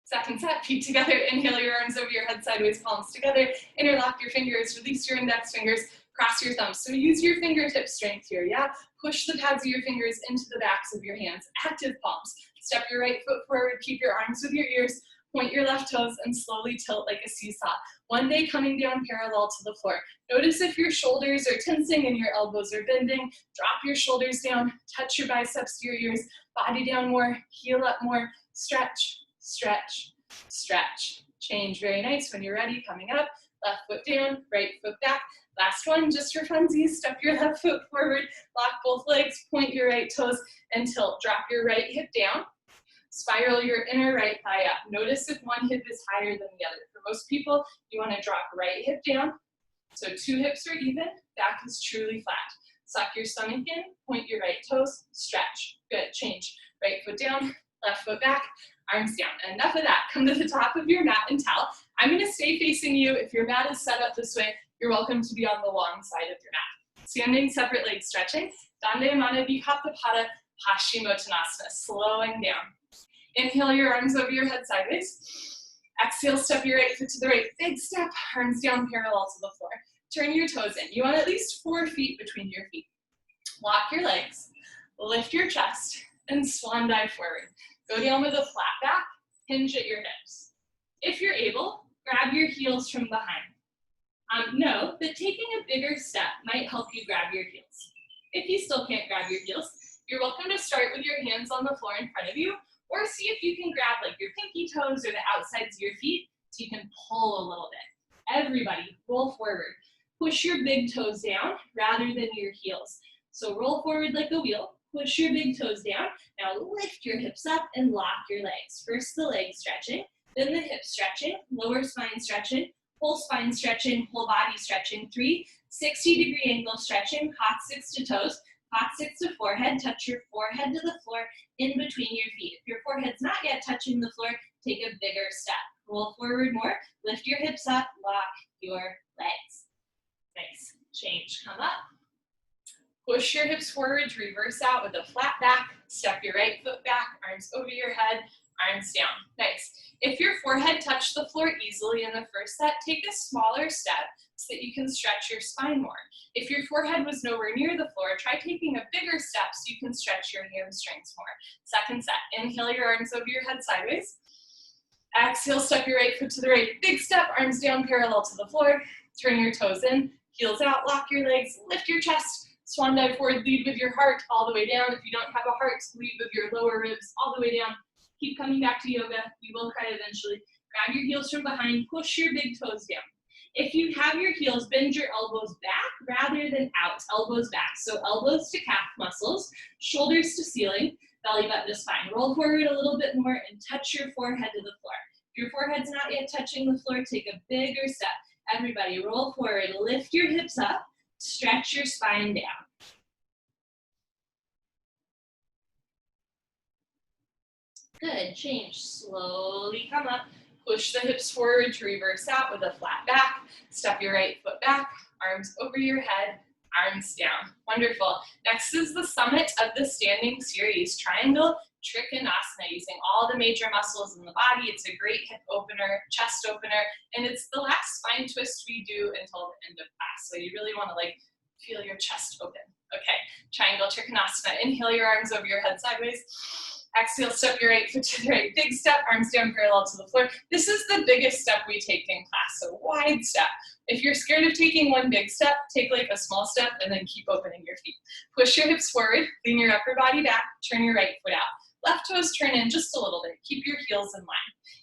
Second set, feet together, inhale your arms over your head, sideways, palms together, interlock your fingers, release your index fingers, cross your thumbs. So use your fingertip strength here, yeah? Push the pads of your fingers into the backs of your hands, active palms. Step your right foot forward, keep your arms with your ears, point your left toes, and slowly tilt like a seesaw. One day coming down parallel to the floor. Notice if your shoulders are tensing and your elbows are bending. Drop your shoulders down, touch your biceps to your ears, body down more, heel up more, stretch, stretch, stretch. Change, very nice. When you're ready, coming up, left foot down, right foot back. Last one, just for funsies, step your left foot forward, lock both legs, point your right toes, and tilt. Drop your right hip down. Spiral your inner right thigh up. Notice if one hip is higher than the other. For most people, you want to drop right hip down. So 2 hips are even, back is truly flat. Suck your stomach in, point your right toes, stretch. Good, change. Right foot down, left foot back, arms down. And enough of that. Come to the top of your mat and towel. I'm going to stay facing you. If your mat is set up this way, you're welcome to be on the long side of your mat. Standing, separate leg stretching. Dandayamana Vihattapada Paschimottanasana. Slowing down. Inhale your arms over your head sideways. Exhale, step your right foot to the right. Big step, arms down parallel to the floor. Turn your toes in. You want at least 4 feet between your feet. Lock your legs, lift your chest, and swan dive forward. Go down with a flat back, hinge at your hips. If you're able, grab your heels from behind. Know that taking a bigger step might help you grab your heels. If you still can't grab your heels, you're welcome to start with your hands on the floor in front of you, or see if you can grab like your pinky toes or the outsides of your feet so you can pull a little bit. Everybody, roll forward. Push your big toes down rather than your heels. So roll forward like a wheel, push your big toes down. Now lift your hips up and lock your legs. First the leg stretching, then the hip stretching, lower spine stretching, whole spine stretching, whole body stretching. 3, 60-degree angle stretching, coccyx to toes, coccyx to forehead. Touch your forehead to the floor in between your feet. If your forehead's not yet touching the floor, take a bigger step. Roll forward more, lift your hips up, lock your legs. Nice. Change, come up. Push your hips forward to reverse out with a flat back. Step your right foot back, arms over your head, arms down. Nice. If your forehead touched the floor easily in the first set, take a smaller step so that you can stretch your spine more. If your forehead was nowhere near the floor, try taking a bigger step so you can stretch your hamstrings more. Second set, inhale your arms over your head sideways. Exhale, step your right foot to the right. Big step, arms down parallel to the floor. Turn your toes in, heels out, lock your legs, lift your chest. Swan dive forward, lead with your heart all the way down. If you don't have a heart, lead with your lower ribs all the way down. Keep coming back to yoga. You will cry eventually. Grab your heels from behind, push your big toes down. If you have your heels, bend your elbows back rather than out, elbows back. So elbows to calf muscles, shoulders to ceiling, belly button to spine. Roll forward a little bit more and touch your forehead to the floor. If your forehead's not yet touching the floor, take a bigger step. Everybody roll forward, lift your hips up, stretch your spine down. Good, change, slowly come up. Push the hips forward to reverse out with a flat back. Step your right foot back, arms over your head, arms down. Wonderful. Next is the summit of the standing series, triangle trikonasana, using all the major muscles in the body. It's a great hip opener, chest opener, and it's the last spine twist we do until the end of class. So you really want to like feel your chest open. Okay, triangle trikonasana. Inhale your arms over your head sideways. Exhale, step your right foot to the right. Big step, arms down parallel to the floor. This is the biggest step we take in class, so wide step. If you're scared of taking one big step, take like a small step and then keep opening your feet. Push your hips forward, lean your upper body back, turn your right foot out. Left toes turn in just a little bit. Keep your heels in line.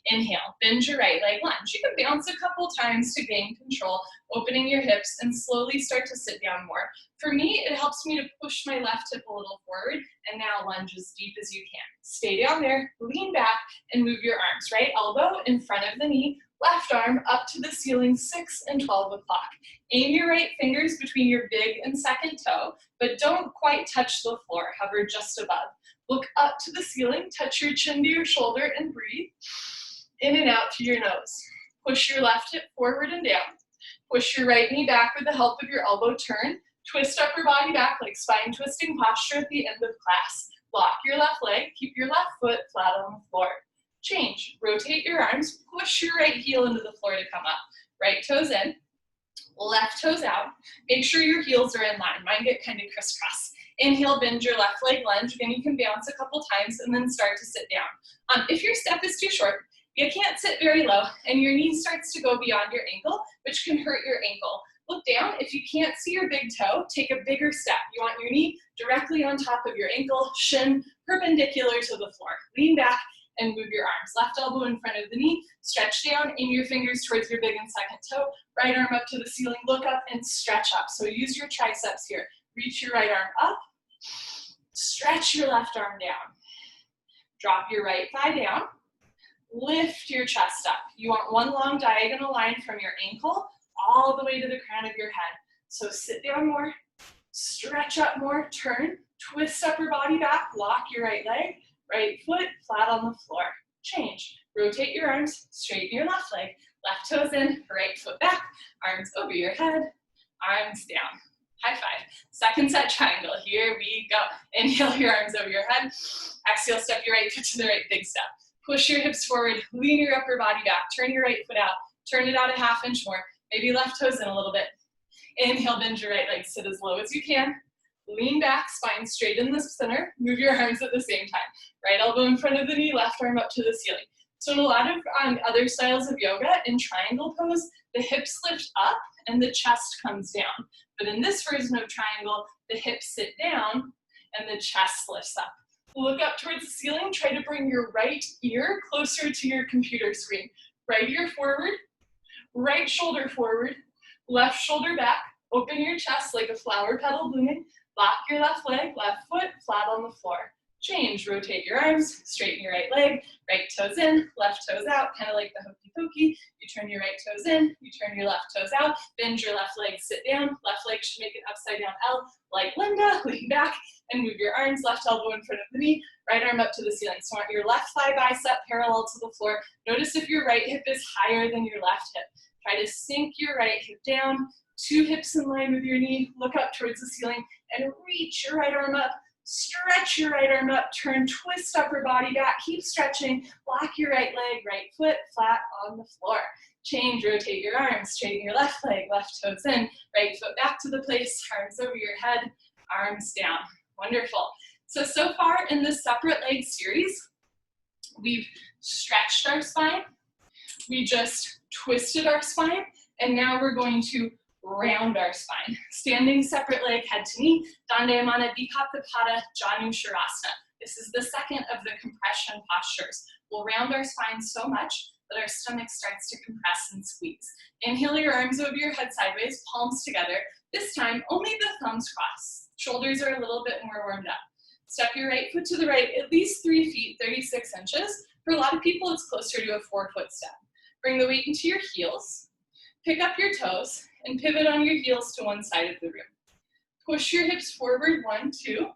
Inhale, bend your right leg lunge. You can bounce a couple times to gain control, opening your hips and slowly start to sit down more. For me, it helps me to push my left hip a little forward and now lunge as deep as you can. Stay down there, lean back and move your arms. Right elbow in front of the knee, left arm up to the ceiling, 6 and 12 o'clock. Aim your right fingers between your big and second toe, but don't quite touch the floor, hover just above. Look up to the ceiling, touch your chin to your shoulder and breathe. In and out to your nose. Push your left hip forward and down. Push your right knee back with the help of your elbow turn. Twist upper body back like spine twisting posture at the end of class. Lock your left leg, keep your left foot flat on the floor. Change, rotate your arms, push your right heel into the floor to come up. Right toes in, left toes out. Make sure your heels are in line. Mine get kind of crisscross. Inhale, bend your left leg lunge. Again, you can bounce a couple times and then start to sit down. If your step is too short, you can't sit very low and your knee starts to go beyond your ankle, which can hurt your ankle. Look down. If you can't see your big toe, take a bigger step. You want your knee directly on top of your ankle, shin perpendicular to the floor. Lean back and move your arms. Left elbow in front of the knee, stretch down, aim your fingers towards your big and second toe, right arm up to the ceiling, look up and stretch up. So use your triceps here. Reach your right arm up, stretch your left arm down. Drop your right thigh down, lift your chest up. You want one long diagonal line from your ankle all the way to the crown of your head. So sit down more, stretch up more, turn, twist upper body back, lock your right leg, right foot flat on the floor. Change, rotate your arms, straighten your left leg, left toes in, right foot back, arms over your head, arms down. High five. Second set triangle. Here we go. Inhale your arms over your head. Exhale, step your right foot to the right, big step. Push your hips forward, lean your upper body back, turn your right foot out, turn it out a half inch more, maybe left toes in a little bit. Inhale, bend your right leg, sit as low as you can. Lean back, spine straight in the center. Move your arms at the same time. Right elbow in front of the knee, left arm up to the ceiling. So in a lot of other styles of yoga, in triangle pose, the hips lift up and the chest comes down. But in this version of triangle, the hips sit down and the chest lifts up. Look up towards the ceiling, try to bring your right ear closer to your computer screen. Right ear forward, right shoulder forward, left shoulder back, open your chest like a flower petal blooming, lock your left leg, left foot flat on the floor. Change, rotate your arms, straighten your right leg, right toes in, left toes out, kind of like the hokey pokey. You turn your right toes in, you turn your left toes out, bend your left leg, sit down, left leg should make an upside down L, like Linda, lean back, and move your arms, left elbow in front of the knee, right arm up to the ceiling. So want your left thigh bicep parallel to the floor. Notice if your right hip is higher than your left hip. Try to sink your right hip down, 2 hips in line with your knee, look up towards the ceiling, and reach your right arm up. Stretch your right arm up, turn, twist upper body back, keep stretching, lock your right leg, right foot flat on the floor. Change, rotate your arms, straighten your left leg, left toes in, right foot back to the place, arms over your head, arms down. Wonderful. So far in this separate leg series, we've stretched our spine, we just twisted our spine, and now we're going to round our spine. Standing separate leg, head to knee, Dandayamana Bikapapada Janu Sharasana. This is the second of the compression postures. We'll round our spine so much that our stomach starts to compress and squeeze. Inhale your arms over your head sideways, palms together. This time, only the thumbs cross. Shoulders are a little bit more warmed up. Step your right foot to the right, at least 3 feet, 36 inches. For a lot of people, it's closer to a 4-foot step. Bring the weight into your heels. Pick up your toes and pivot on your heels to one side of the room. Push your hips forward, 1, 2,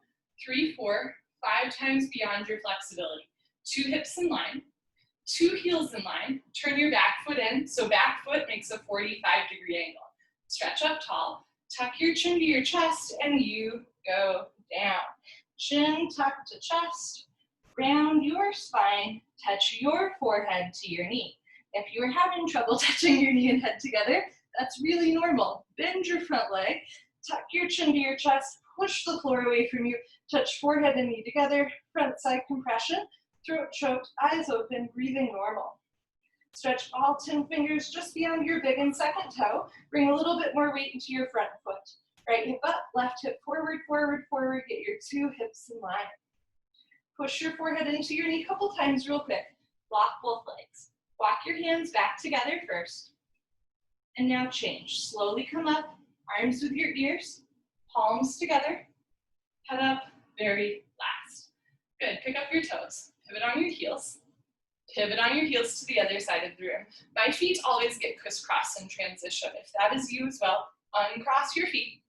3, 4, 5 times beyond your flexibility. 2 hips in line, 2 heels in line. Turn your back foot in, so back foot makes a 45-degree angle. Stretch up tall, tuck your chin to your chest, and you go down. Chin tuck to chest, round your spine, touch your forehead to your knee. If you are having trouble touching your knee and head together, that's really normal. Bend your front leg, tuck your chin to your chest, push the floor away from you, touch forehead and knee together, front side compression, throat choked, eyes open, breathing normal. Stretch all 10 fingers just beyond your big and second toe. Bring a little bit more weight into your front foot. Right hip up, left hip forward, forward, forward. Get your 2 hips in line. Push your forehead into your knee a couple times real quick. Lock both legs. Walk your hands back together first. And now change. Slowly come up, arms with your ears, palms together, head up, very last. Good, pick up your toes, pivot on your heels, pivot on your heels to the other side of the room. My feet always get crisscross in transition. If that is you as well, uncross your feet,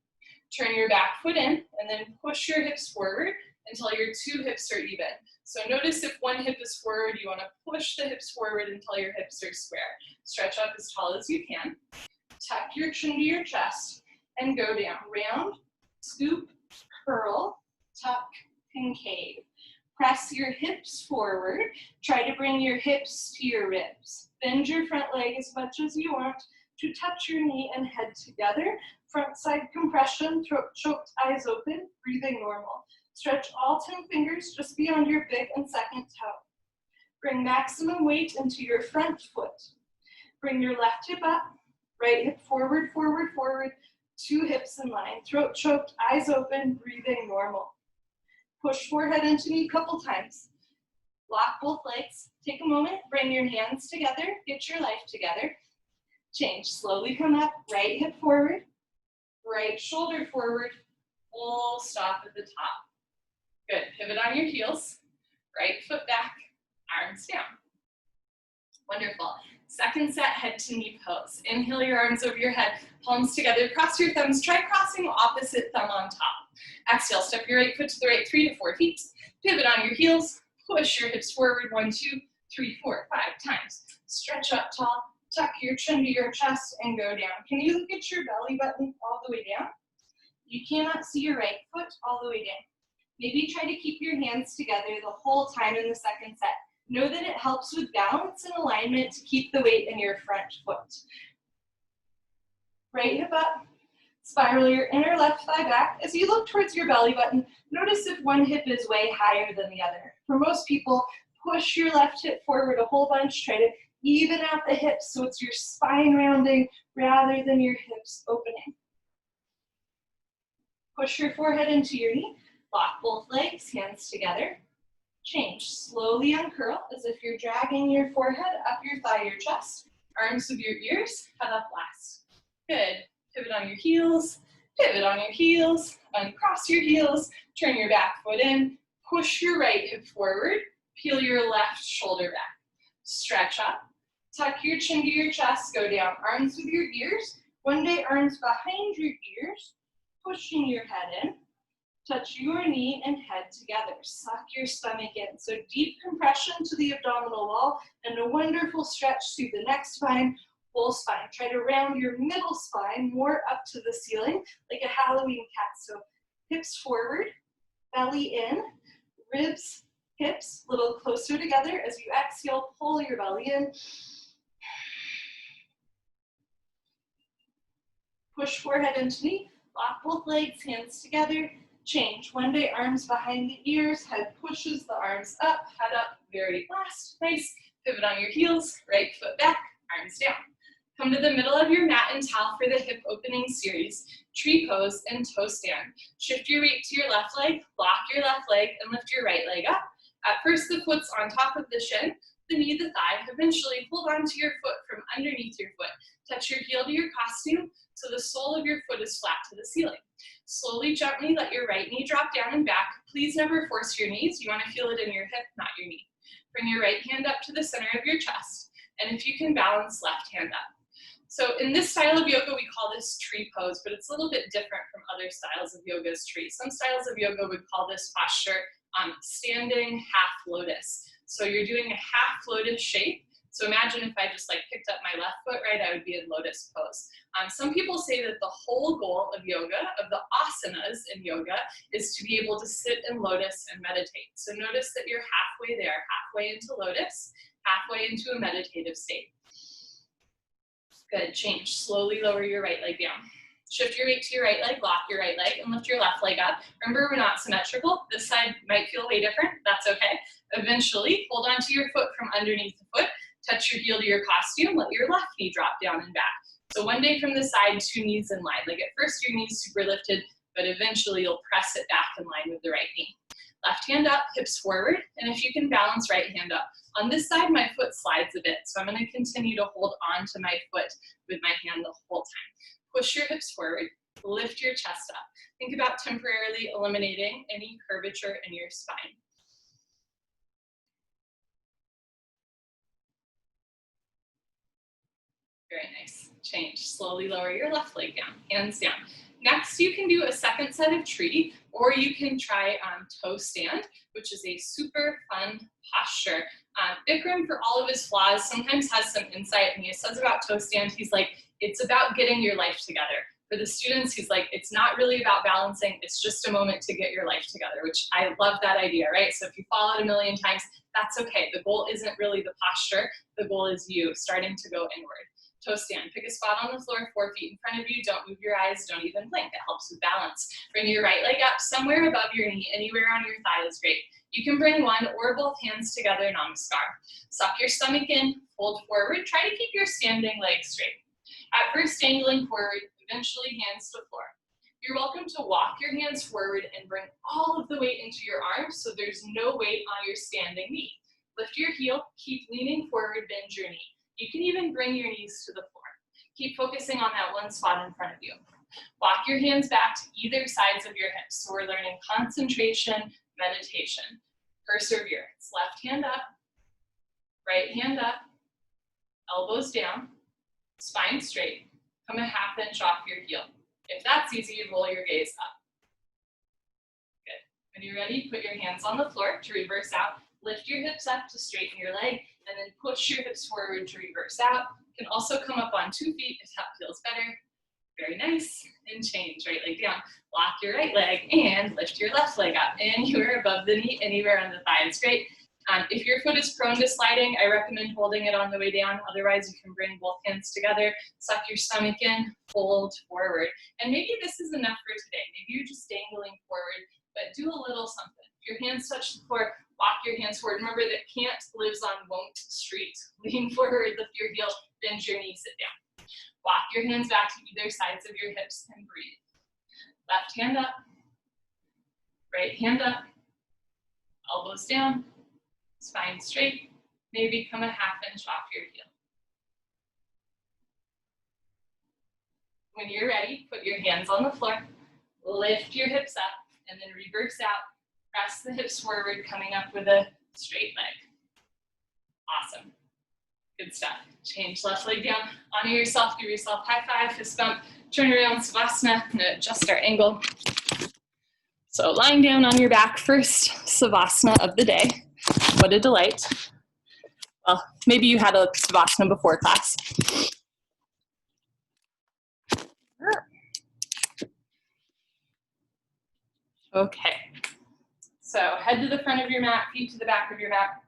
turn your back foot in, and then push your hips forward until your 2 hips are even. So notice if one hip is forward, you want to push the hips forward until your hips are square. Stretch up as tall as you can. Tuck your chin to your chest and go down. Round, scoop, curl, tuck, concave. Press your hips forward. Try to bring your hips to your ribs. Bend your front leg as much as you want to touch your knee and head together. Front side compression, throat choked, eyes open, breathing normal. Stretch all 10 fingers just beyond your big and second toe. Bring maximum weight into your front foot. Bring your left hip up, right hip forward, forward, forward, 2 hips in line. Throat choked, eyes open, breathing normal. Push forehead into knee a couple times. Lock both legs. Take a moment, bring your hands together, get your life together. Change, slowly come up, right hip forward, right shoulder forward, full stop at the top. Good, pivot on your heels, right foot back, arms down. Wonderful. Second set, head to knee pose. Inhale your arms over your head, palms together, cross your thumbs, try crossing opposite thumb on top. Exhale, step your right foot to the right 3 to 4 feet. Pivot on your heels, push your hips forward 1, 2, 3, 4, 5 times. Stretch up tall, tuck your chin to your chest and go down. Can you look at your belly button all the way down? You cannot see your right foot all the way down. Maybe try to keep your hands together the whole time in the second set. Know that it helps with balance and alignment to keep the weight in your front foot. Right hip up, spiral your inner left thigh back. As you look towards your belly button, notice if one hip is way higher than the other. For most people, push your left hip forward a whole bunch. Try to even out the hips so it's your spine rounding rather than your hips opening. Push your forehead into your knee. Lock both legs, hands together. Change. Slowly uncurl as if you're dragging your forehead up your thigh, your chest. Arms with your ears, head up last. Good. Pivot on your heels, pivot on your heels, uncross your heels, turn your back foot in, push your right hip forward, peel your left shoulder back. Stretch up, tuck your chin to your chest, go down. Arms with your ears, one day arms behind your ears, pushing your head in. Touch your knee and head together. Suck your stomach in. So deep compression to the abdominal wall and a wonderful stretch through the neck spine, whole spine. Try to round your middle spine more up to the ceiling like a Halloween cat. So hips forward, belly in, ribs, hips a little closer together. As you exhale, pull your belly in. Push forehead into knee. Lock both legs, hands together. Change. One day, arms behind the ears, head pushes the arms up, head up, very last. Nice. Pivot on your heels, right foot back, arms down. Come to the middle of your mat and towel for the hip opening series. Tree pose and toe stand. Shift your weight to your left leg, lock your left leg, and lift your right leg up. At first, the foot's on top of the shin, the knee, the thigh. Eventually, hold onto your foot from underneath your foot. Touch your heel to your costume so the sole of your foot is flat to the ceiling. Slowly, gently let your right knee drop down and back. Please never force your knees. You want to feel it in your hip, not your knee. Bring your right hand up to the center of your chest. And if you can balance, left hand up. So in this style of yoga, we call this tree pose, but it's a little bit different from other styles of yoga as tree. Some styles of yoga would call this posture standing half lotus. So you're doing a half lotus shape. So imagine if I just like picked up my left foot, right, I would be in lotus pose. Some people say that the whole goal of yoga, of the asanas in yoga, is to be able to sit in lotus and meditate. So notice that you're halfway there, halfway into lotus, halfway into a meditative state. Good, change. Slowly lower your right leg down. Shift your weight to your right leg, lock your right leg, and lift your left leg up. Remember, we're not symmetrical. This side might feel way different. That's okay. Eventually, hold onto your foot from underneath the foot. Touch your heel to your costume. Let your left knee drop down and back. So one day from the side, two knees in line. Like at first, your knee's super lifted, but eventually you'll press it back in line with the right knee. Left hand up, hips forward, and if you can balance, right hand up. On this side, my foot slides a bit, so I'm going to continue to hold on to my foot with my hand the whole time. Push your hips forward, lift your chest up. Think about temporarily eliminating any curvature in your spine. Very nice. Change. Slowly lower your left leg down, hands down. Next, you can do a second set of tree, or you can try toe stand, which is a super fun posture. Bikram, for all of his flaws, sometimes has some insight, and he says about toe stand, he's like, it's about getting your life together. For the students, he's like, it's not really about balancing, it's just a moment to get your life together, which I love that idea, right? So if you fall out a million times, that's okay. The goal isn't really the posture, the goal is you starting to go inward. Toe stand, pick a spot on the floor, 4 feet in front of you, don't move your eyes, don't even blink, it helps with balance. Bring your right leg up somewhere above your knee, anywhere on your thigh is great. You can bring one or both hands together, namaskar. Suck your stomach in, fold forward, try to keep your standing legs straight. At first, angling forward, eventually hands to floor. You're welcome to walk your hands forward and bring all of the weight into your arms so there's no weight on your standing knee. Lift your heel, keep leaning forward, bend your knee. You can even bring your knees to the floor. Keep focusing on that one spot in front of you. Walk your hands back to either sides of your hips. So we're learning concentration, meditation, perseverance. Left hand up, right hand up, elbows down, spine straight. Come a half inch off your heel. If that's easy, roll your gaze up. Good. When you're ready, put your hands on the floor to reverse out. Lift your hips up to straighten your leg, and then push your hips forward to reverse out. You can also come up on 2 feet if that feels better. Very nice. And change, right leg down. Lock your right leg and lift your left leg up. Anywhere above the knee, anywhere on the thigh is great. If your foot is prone to sliding, I recommend holding it on the way down. Otherwise, you can bring both hands together, suck your stomach in, fold forward. And maybe this is enough for today. Maybe you're just dangling forward. but do a little something. If your hands touch the floor, walk your hands forward. Remember that can't lives on won't street. Lean forward, lift your heel, bend your knee, sit down. Walk your hands back to either sides of your hips and breathe. Left hand up, right hand up, elbows down, spine straight, maybe come a half inch off your heel. When you're ready, put your hands on the floor, lift your hips up, and then reverse out. Press the hips forward, coming up with a straight leg. Awesome. Good stuff. Change left leg down. Honor yourself, give yourself high five, fist bump, turn around, Savasana, and adjust our angle. So lying down on your back, first Savasana of the day. What a delight. Well, maybe you had a Savasana before class. Okay. So head to the front of your mat, feet to the back of your mat.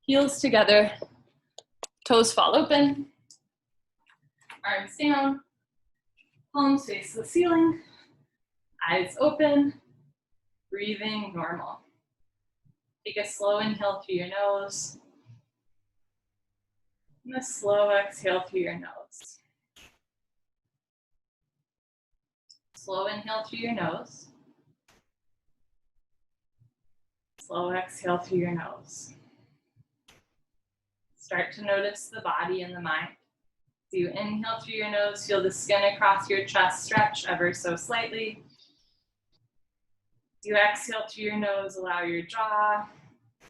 Heels together, toes fall open, arms down, palms face the ceiling, eyes open, breathing normal. Take a slow inhale through your nose, and a slow exhale through your nose. Slow inhale through your nose. Slow exhale through your nose. Start to notice the body and the mind. As you inhale through your nose, feel the skin across your chest stretch ever so slightly. As you exhale through your nose, allow your jaw,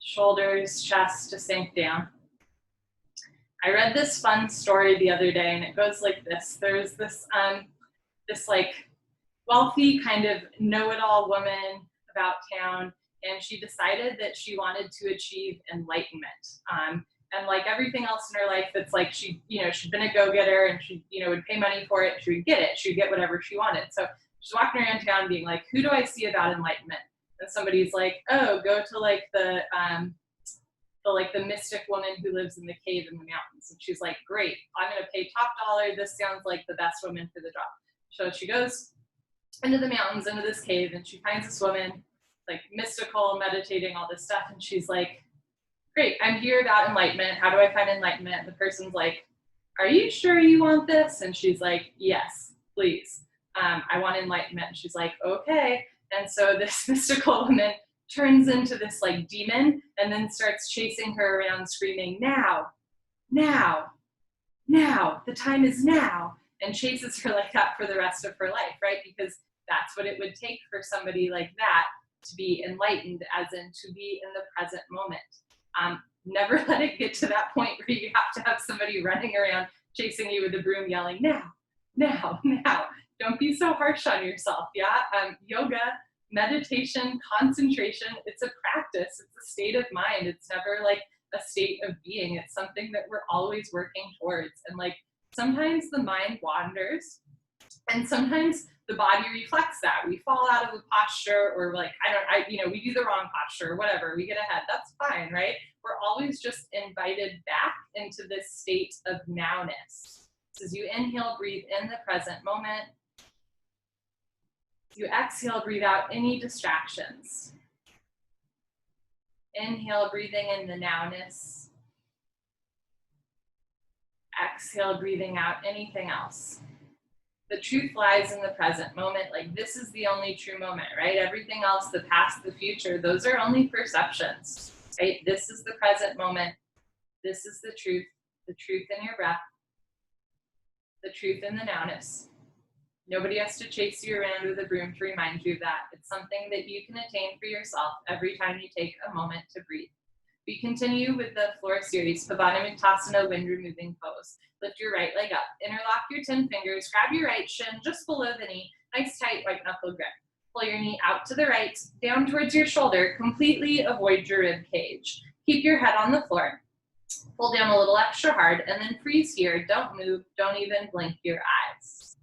shoulders, chest to sink down. I read this fun story the other day, and it goes like this. There's this like wealthy kind of know-it-all woman about town, and she decided that she wanted to achieve enlightenment. And like everything else in her life, it's like she'd been a go-getter, and she, would pay money for it. She would get it. She would get whatever she wanted. So she's walking around town being like, who do I see about enlightenment? And somebody's like, oh, go to like the mystic woman who lives in the cave in the mountains. And she's like, great, I'm gonna pay top dollar. This sounds like the best woman for the job. So she goes into the mountains, into this cave, and she finds this woman, like mystical, meditating, all this stuff. And she's like, great, I'm here about enlightenment. How do I find enlightenment? And the person's like, are you sure you want this? And she's like, yes, please. I want enlightenment. And she's like, okay. And so this mystical woman turns into this like demon and then starts chasing her around screaming, now, now, now, the time is now, and chases her like that for the rest of her life, right? Because that's what it would take for somebody like that to be enlightened, as in to be in the present moment. Never let it get to that point where you have to have somebody running around chasing you with a broom yelling, now, now, now. Don't be so harsh on yourself, yeah? Yoga, meditation, concentration, it's a practice. It's a state of mind. It's never like a state of being. It's something that we're always working towards. And like sometimes the mind wanders, and sometimes the body reflects that. We fall out of a posture, or like, we do the wrong posture or whatever, we get ahead, that's fine, right? We're always just invited back into this state of nowness. So as you inhale, breathe in the present moment. As you exhale, breathe out any distractions. Inhale, breathing in the nowness. Exhale, breathing out anything else. The truth lies in the present moment. Like, this is the only true moment, right? Everything else, the past, the future, those are only perceptions, right? This is the present moment. This is the truth in your breath, the truth in the nowness. Nobody has to chase you around with a broom to remind you of that. It's something that you can attain for yourself every time you take a moment to breathe. We continue with the floor series, Pavanamuktasana, wind removing pose. Lift your right leg up, interlock your 10 fingers, grab your right shin just below the knee, nice tight white knuckle grip. Pull your knee out to the right, down towards your shoulder, completely avoid your rib cage. Keep your head on the floor. Pull down a little extra hard, and then freeze here. Don't move, don't even blink your eyes.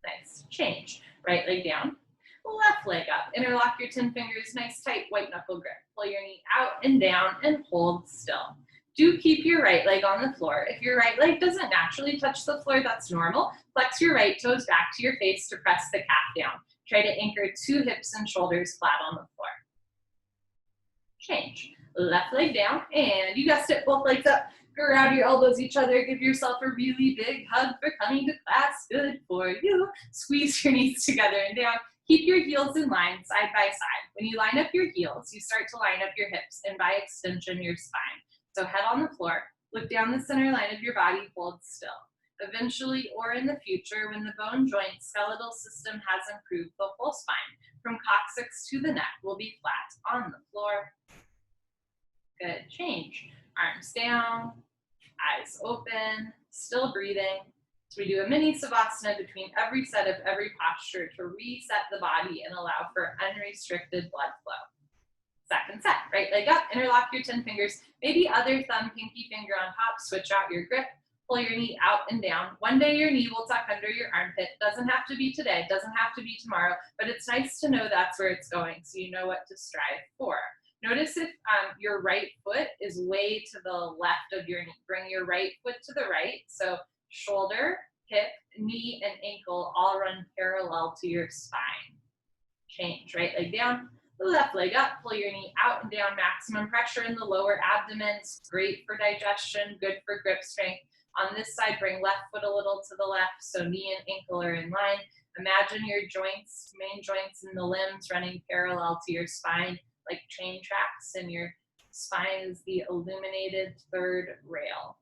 Nice, change. Right leg down, left leg up. Interlock your 10 fingers, nice tight white knuckle grip. Pull your knee out and down and hold still. Do keep your right leg on the floor. If your right leg doesn't naturally touch the floor, that's normal. Flex your right toes back to your face to press the calf down. Try to anchor 2 hips and shoulders flat on the floor. Change. Left leg down, and you guessed it, both legs up. Grab your elbows each other. Give yourself a really big hug for coming to class. Good for you. Squeeze your knees together and down. Keep your heels in line, side by side. When you line up your heels, you start to line up your hips, and by extension, your spine. So head on the floor, look down the center line of your body, hold still. Eventually, or in the future, when the bone joint skeletal system has improved, the whole spine, from coccyx to the neck, will be flat on the floor. Good, change. Arms down, eyes open, still breathing. So we do a mini Savasana between every set of every posture to reset the body and allow for unrestricted blood flow. Second set, right leg up, interlock your 10 fingers, maybe other thumb, pinky finger on top, switch out your grip, pull your knee out and down. One day your knee will tuck under your armpit. Doesn't have to be today, doesn't have to be tomorrow, but it's nice to know that's where it's going so you know what to strive for. Notice if your right foot is way to the left of your knee. Bring your right foot to the right, so shoulder, hip, knee, and ankle all run parallel to your spine. Change, right leg down. Left leg up, pull your knee out and down, maximum pressure in the lower abdomen. It's great for digestion, good for grip strength. On this side, bring left foot a little to the left, so knee and ankle are in line. Imagine your joints, main joints in the limbs running parallel to your spine, like train tracks, and your spine is the illuminated third rail.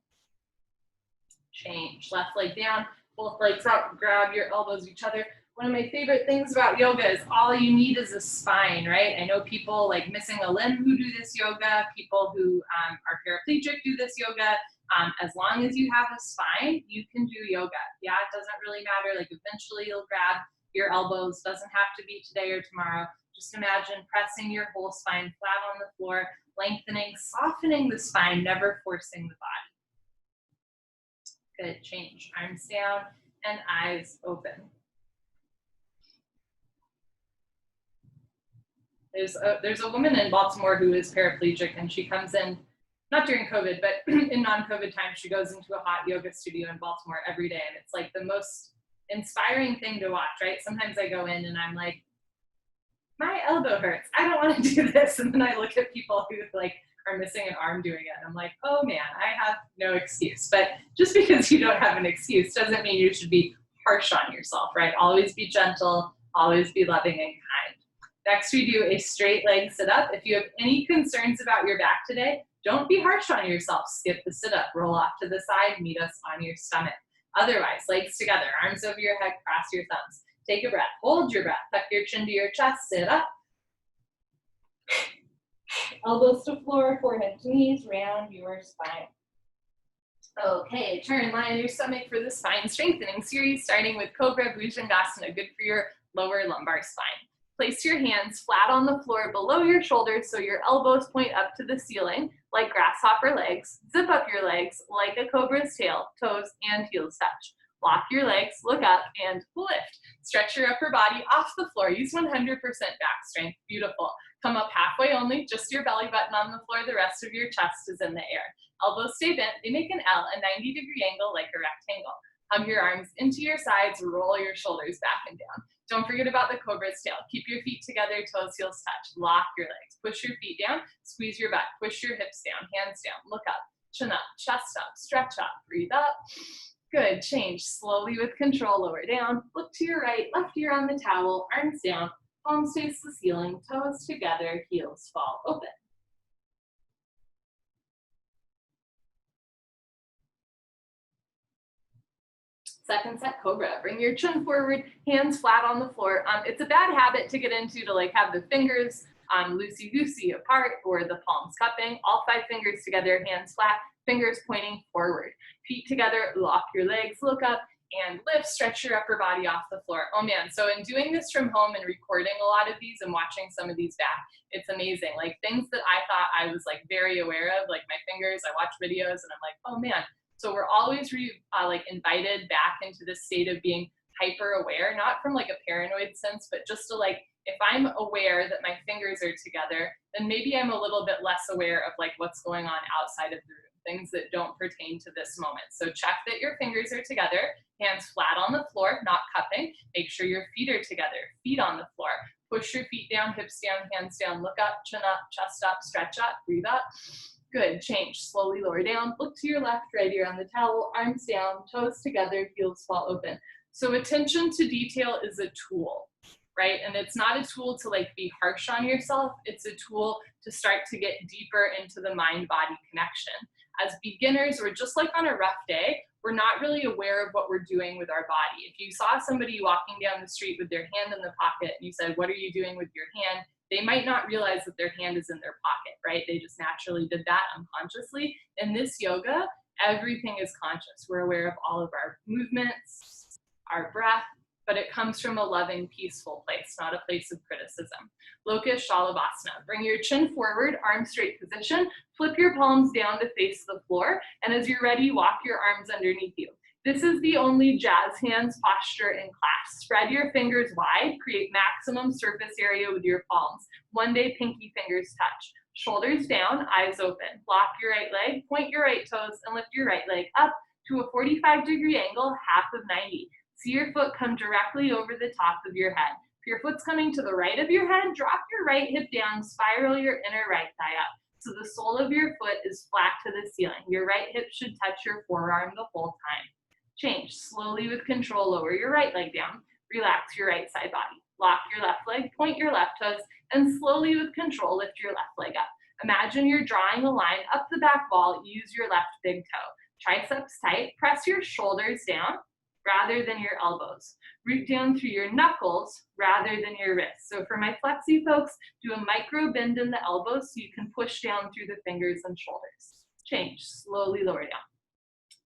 Change, left leg down, both legs up, grab your elbows each other. One of my favorite things about yoga is all you need is a spine, right? I know people like missing a limb who do this yoga, people who are paraplegic do this yoga. As long as you have a spine, you can do yoga. Yeah, it doesn't really matter. Like eventually you'll grab your elbows, doesn't have to be today or tomorrow. Just imagine pressing your whole spine flat on the floor, lengthening, softening the spine, never forcing the body. Good, change. Arms down and eyes open. There's a woman in Baltimore who is paraplegic, and she comes in, not during COVID, but in non-COVID time, she goes into a hot yoga studio in Baltimore every day, and it's like the most inspiring thing to watch, right? Sometimes I go in and I'm like, my elbow hurts. I don't want to do this. And then I look at people who like are missing an arm doing it. And I'm like, oh man, I have no excuse. But just because you don't have an excuse doesn't mean you should be harsh on yourself, right? Always be gentle, always be loving and kind. Next, we do a straight leg sit up. If you have any concerns about your back today, don't be harsh on yourself. Skip the sit up, roll off to the side, meet us on your stomach. Otherwise, legs together, arms over your head, cross your thumbs. Take a breath, hold your breath, tuck your chin to your chest, sit up. Elbows to floor, forehead to knees, round your spine. Okay, turn, lie on your stomach for the spine strengthening series, starting with Cobra Bhujangasana, good for your lower lumbar spine. Place your hands flat on the floor below your shoulders so your elbows point up to the ceiling like grasshopper legs. Zip up your legs like a cobra's tail, toes and heels touch. Lock your legs, look up, and lift. Stretch your upper body off the floor. Use 100% back strength. Beautiful. Come up halfway only, just your belly button on the floor. The rest of your chest is in the air. Elbows stay bent. They make an L, a 90-degree angle like a rectangle. Hug your arms into your sides. Roll your shoulders back and down. Don't forget about the cobra's tail. Keep your feet together, toes, heels touch. Lock your legs. Push your feet down. Squeeze your butt. Push your hips down. Hands down. Look up. Chin up. Chest up. Stretch up. Breathe up. Good. Change. Slowly with control. Lower down. Look to your right. Left ear on the towel. Arms down. Palms face the ceiling. Toes together. Heels fall open. Second set, Cobra. Bring your chin forward, hands flat on the floor. It's a bad habit to get into to like have the fingers loosey-goosey apart or the palms cupping. All 5 fingers together, hands flat, fingers pointing forward. Feet together, lock your legs, look up, and lift, stretch your upper body off the floor. Oh man, so in doing this from home and recording a lot of these and watching some of these back, it's amazing. Like things that I thought I was like very aware of, like my fingers, I watch videos and I'm like, oh man. So we're always like invited back into this state of being hyper aware, not from like a paranoid sense, but just to like If I'm aware that my fingers are together, then maybe I'm a little bit less aware of like what's going on outside of the room, things that don't pertain to this moment. So check that your fingers are together, hands flat on the floor, not cupping. Make sure your feet are together, feet on the floor. Push your feet down, hips down, hands down, look up, chin up, chest up, stretch up, breathe up. Good, change, slowly lower down, look to your left, right ear on the towel, arms down, toes together, heels fall open. So attention to detail is a tool, right? And it's not a tool to like be harsh on yourself, it's a tool to start to get deeper into the mind-body connection. As beginners, or just like on a rough day, we're not really aware of what we're doing with our body. If you saw somebody walking down the street with their hand in the pocket and you said, what are you doing with your hand? They might not realize that their hand is in their pocket, right? They just naturally did that unconsciously. In this yoga, everything is conscious. We're aware of all of our movements, our breath, but it comes from a loving, peaceful place, not a place of criticism. Loka Shalabhasana. Bring your chin forward, arms straight position, flip your palms down to face the floor, and as you're ready, walk your arms underneath you. This is the only jazz hands posture in class. Spread your fingers wide, create maximum surface area with your palms. One day, pinky fingers touch. Shoulders down, eyes open. Block your right leg, point your right toes, and lift your right leg up to a 45-degree angle, half of 90. See your foot come directly over the top of your head. If your foot's coming to the right of your head, drop your right hip down, spiral your inner right thigh up. So the sole of your foot is flat to the ceiling. Your right hip should touch your forearm the whole time. Change, slowly with control, lower your right leg down. Relax your right side body. Lock your left leg, point your left toes, and slowly with control, lift your left leg up. Imagine you're drawing a line up the back wall, use your left big toe. Triceps tight, press your shoulders down rather than your elbows. Root down through your knuckles rather than your wrists. So for my flexi folks, do a micro bend in the elbows so you can push down through the fingers and shoulders. Change, slowly lower down.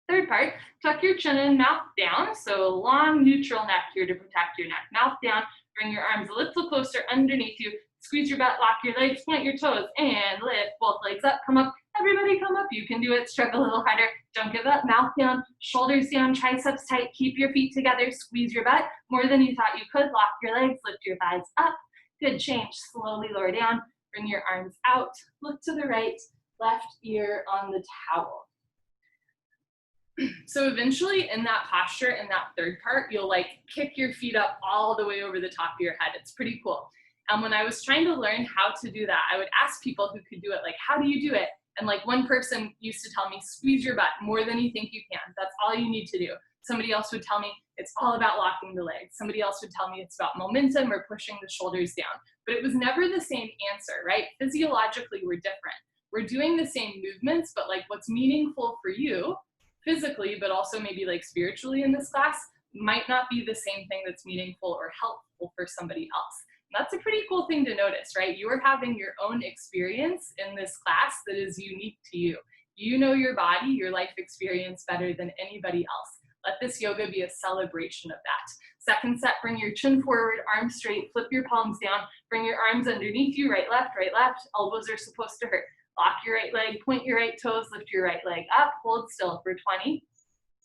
Third part, tuck your chin in, mouth down. So long neutral neck here to protect your neck. Mouth down, bring your arms a little closer underneath you. Squeeze your butt, lock your legs, point your toes, and lift both legs up, come up. Everybody come up, you can do it, struggle a little harder. Don't give up, mouth down, shoulders down, triceps tight, keep your feet together, squeeze your butt more than you thought you could. Lock your legs, lift your thighs up. Good, change, slowly lower down. Bring your arms out, look to the right, left ear on the towel. So eventually in that posture, in that third part, you'll like kick your feet up all the way over the top of your head. It's pretty cool. And when I was trying to learn how to do that, I would ask people who could do it, like, how do you do it? And like one person used to tell me, squeeze your butt more than you think you can. That's all you need to do. Somebody else would tell me it's all about locking the legs. Somebody else would tell me it's about momentum or pushing the shoulders down. But it was never the same answer, right? Physiologically, we're different. We're doing the same movements, but like what's meaningful for you physically, but also maybe like spiritually in this class might not be the same thing that's meaningful or helpful for somebody else. That's a pretty cool thing to notice, right? You are having your own experience in this class that is unique to you. You know your body, your life experience better than anybody else. Let this yoga be a celebration of that. Second set, bring your chin forward, arms straight, flip your palms down, bring your arms underneath you, right, left, elbows are supposed to hurt. Lock your right leg, point your right toes, lift your right leg up, hold still for 20,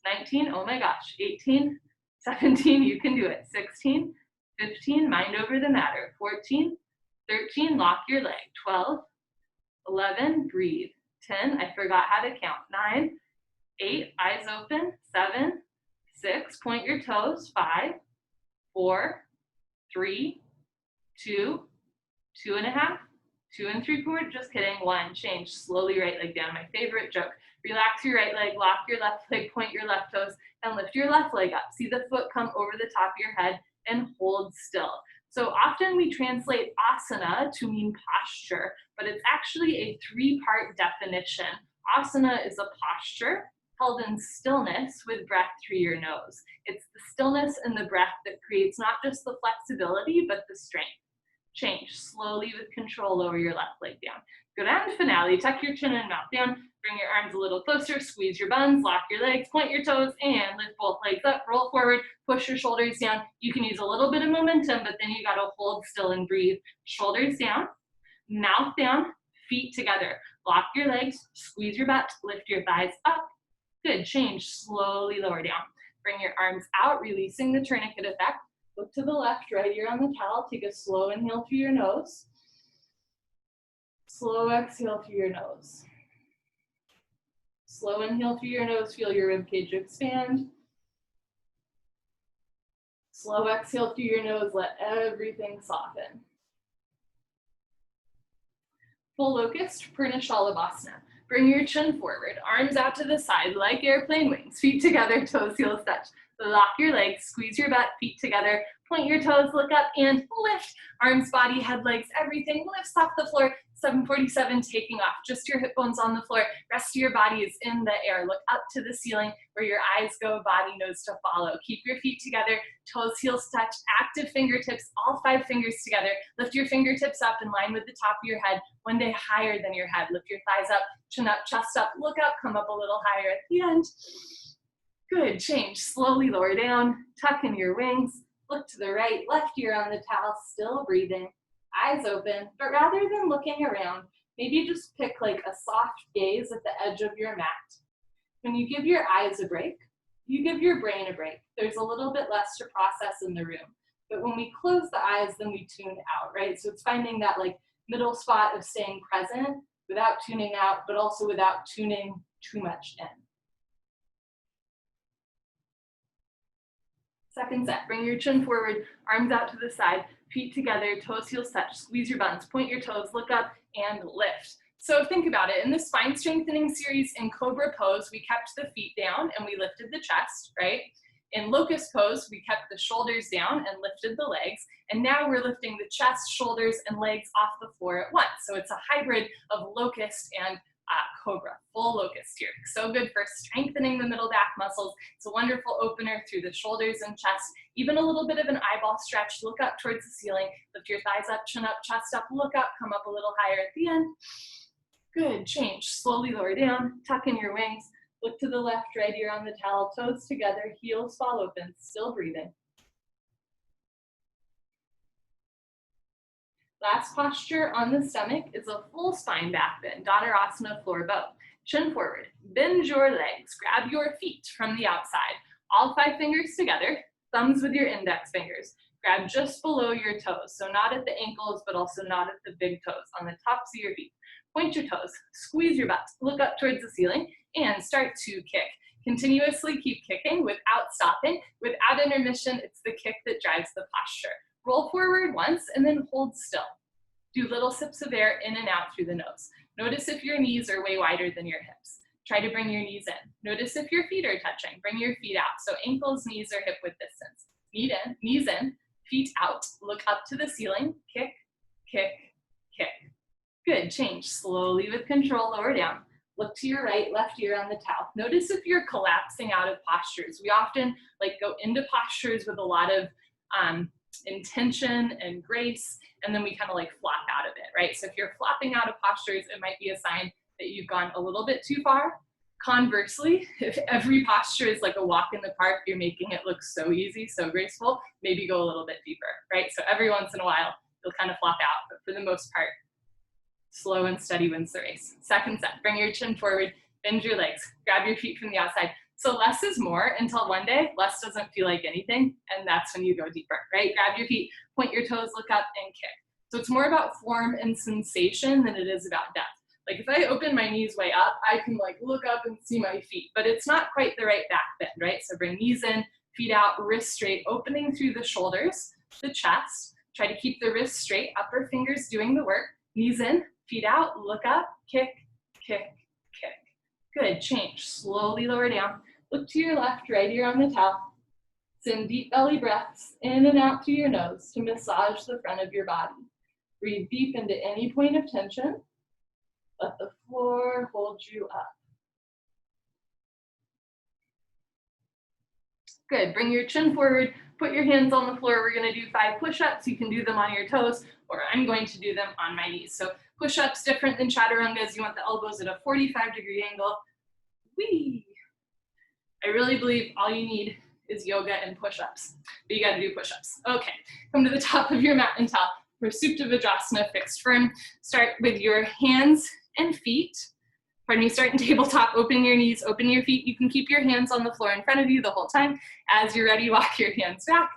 19, oh my gosh, 18, 17, you can do it, 16, 15, mind over the matter, 14, 13, lock your leg, 12, 11, breathe, 10, I forgot how to count, 9, 8, eyes open, 7, 6, point your toes, 5, 4, 3, 2, 2.5, 2 3/4, just kidding, 1, change, slowly right leg down, my favorite joke. Relax your right leg, lock your left leg, point your left toes, and lift your left leg up. See the foot come over the top of your head and hold still. So often we translate asana to mean posture, but it's actually a 3-part definition. Asana is a posture held in stillness with breath through your nose. It's the stillness and the breath that creates not just the flexibility, but the strength. Change, slowly with control, lower your left leg down. Grand finale, tuck your chin and mouth down, bring your arms a little closer, squeeze your buns, lock your legs, point your toes, and lift both legs up, roll forward, push your shoulders down. You can use a little bit of momentum, but then you gotta hold still and breathe. Shoulders down, mouth down, feet together. Lock your legs, squeeze your butt, lift your thighs up. Good, change, slowly lower down. Bring your arms out, releasing the tourniquet effect. Look to the left, right ear on the towel. Take a slow inhale through your nose. Slow exhale through your nose. Slow inhale through your nose, feel your ribcage expand. Slow exhale through your nose, let everything soften. Full locust, Purna Shalabhasana. Bring your chin forward, arms out to the side like airplane wings, feet together, toes, heels touch. Lock your legs, squeeze your butt, feet together, point your toes, look up and lift. Arms, body, head, legs, everything lifts off the floor. 747, taking off, just your hip bones on the floor. Rest of your body is in the air. Look up to the ceiling where your eyes go, body, nose to follow. Keep your feet together, toes, heels touch, active fingertips, all 5 fingers together. Lift your fingertips up in line with the top of your head, one day higher than your head. Lift your thighs up, chin up, chest up, look up, come up a little higher at the end. Good, change, slowly lower down, tuck in your wings, look to the right, left ear on the towel, still breathing, eyes open, but rather than looking around, maybe just pick like a soft gaze at the edge of your mat. When you give your eyes a break, you give your brain a break. There's a little bit less to process in the room, but when we close the eyes, then we tune out, right? So it's finding that like middle spot of staying present without tuning out, but also without tuning too much in. Second set, bring your chin forward, arms out to the side, feet together, toes, heels touch, squeeze your buns, point your toes, look up, and lift. So think about it, in the spine strengthening series in Cobra Pose, we kept the feet down and we lifted the chest, right? In Locust Pose, we kept the shoulders down and lifted the legs, and now we're lifting the chest, shoulders, and legs off the floor at once. So it's a hybrid of Locust and Cobra, full locust here. So good for strengthening the middle back muscles. It's a wonderful opener through the shoulders and chest, even a little bit of an eyeball stretch. Look up towards the ceiling, lift your thighs up, chin up, chest up, look up, come up a little higher at the end. Good, change, slowly lower down, tuck in your wings, look to the left, right ear on the towel, toes together, heels fall open, still breathing. Last posture on the stomach is a full spine back bend, Dhanurasana floor bow. Chin forward, bend your legs, grab your feet from the outside. All 5 fingers together, thumbs with your index fingers. Grab just below your toes, so not at the ankles, but also not at the big toes, on the tops of your feet. Point your toes, squeeze your butt, look up towards the ceiling, and start to kick. Continuously keep kicking without stopping. Without intermission, it's the kick that drives the posture. Roll forward once and then hold still. Do little sips of air in and out through the nose. Notice if your knees are way wider than your hips. Try to bring your knees in. Notice if your feet are touching. Bring your feet out. So ankles, knees, or hip width distance. Knees in, feet out. Look up to the ceiling. Kick, kick, kick. Good, change. Slowly with control, lower down. Look to your right, left ear on the towel. Notice if you're collapsing out of postures. We often go into postures with a lot of intention and grace, and then we kind of flop out of it, right? So if you're flopping out of postures, it might be a sign that you've gone a little bit too far. Conversely, if every posture is like a walk in the park, you're making it look so easy, so graceful, maybe go a little bit deeper, right? So every once in a while, you'll kind of flop out, but for the most part, slow and steady wins the race. Second set, bring your chin forward, bend your legs, grab your feet from the outside. So less is more until one day, less doesn't feel like anything, and that's when you go deeper, right? Grab your feet, point your toes, look up, and kick. So it's more about form and sensation than it is about depth. Like if I open my knees way up, I can look up and see my feet, but it's not quite the right back bend, right? So bring knees in, feet out, wrists straight, opening through the shoulders, the chest. Try to keep the wrists straight, upper fingers doing the work. Knees in, feet out, look up, kick, kick, kick. Good, change. Slowly lower down. Look to your left, right ear on the towel. Send deep belly breaths in and out through your nose to massage the front of your body. Breathe deep into any point of tension. Let the floor hold you up. Good, bring your chin forward, put your hands on the floor. We're gonna do 5 push-ups. You can do them on your toes, or I'm going to do them on my knees. So push-ups different than chaturangas. You want the elbows at a 45-degree angle. Whee! I really believe all you need is yoga and push-ups, but you gotta do push-ups. Okay, come to the top of your mat and towel for Supta Vajrasana, fixed firm. Start with your hands and feet. Pardon me, start in tabletop, open your knees, open your feet. You can keep your hands on the floor in front of you the whole time. As you're ready, walk your hands back.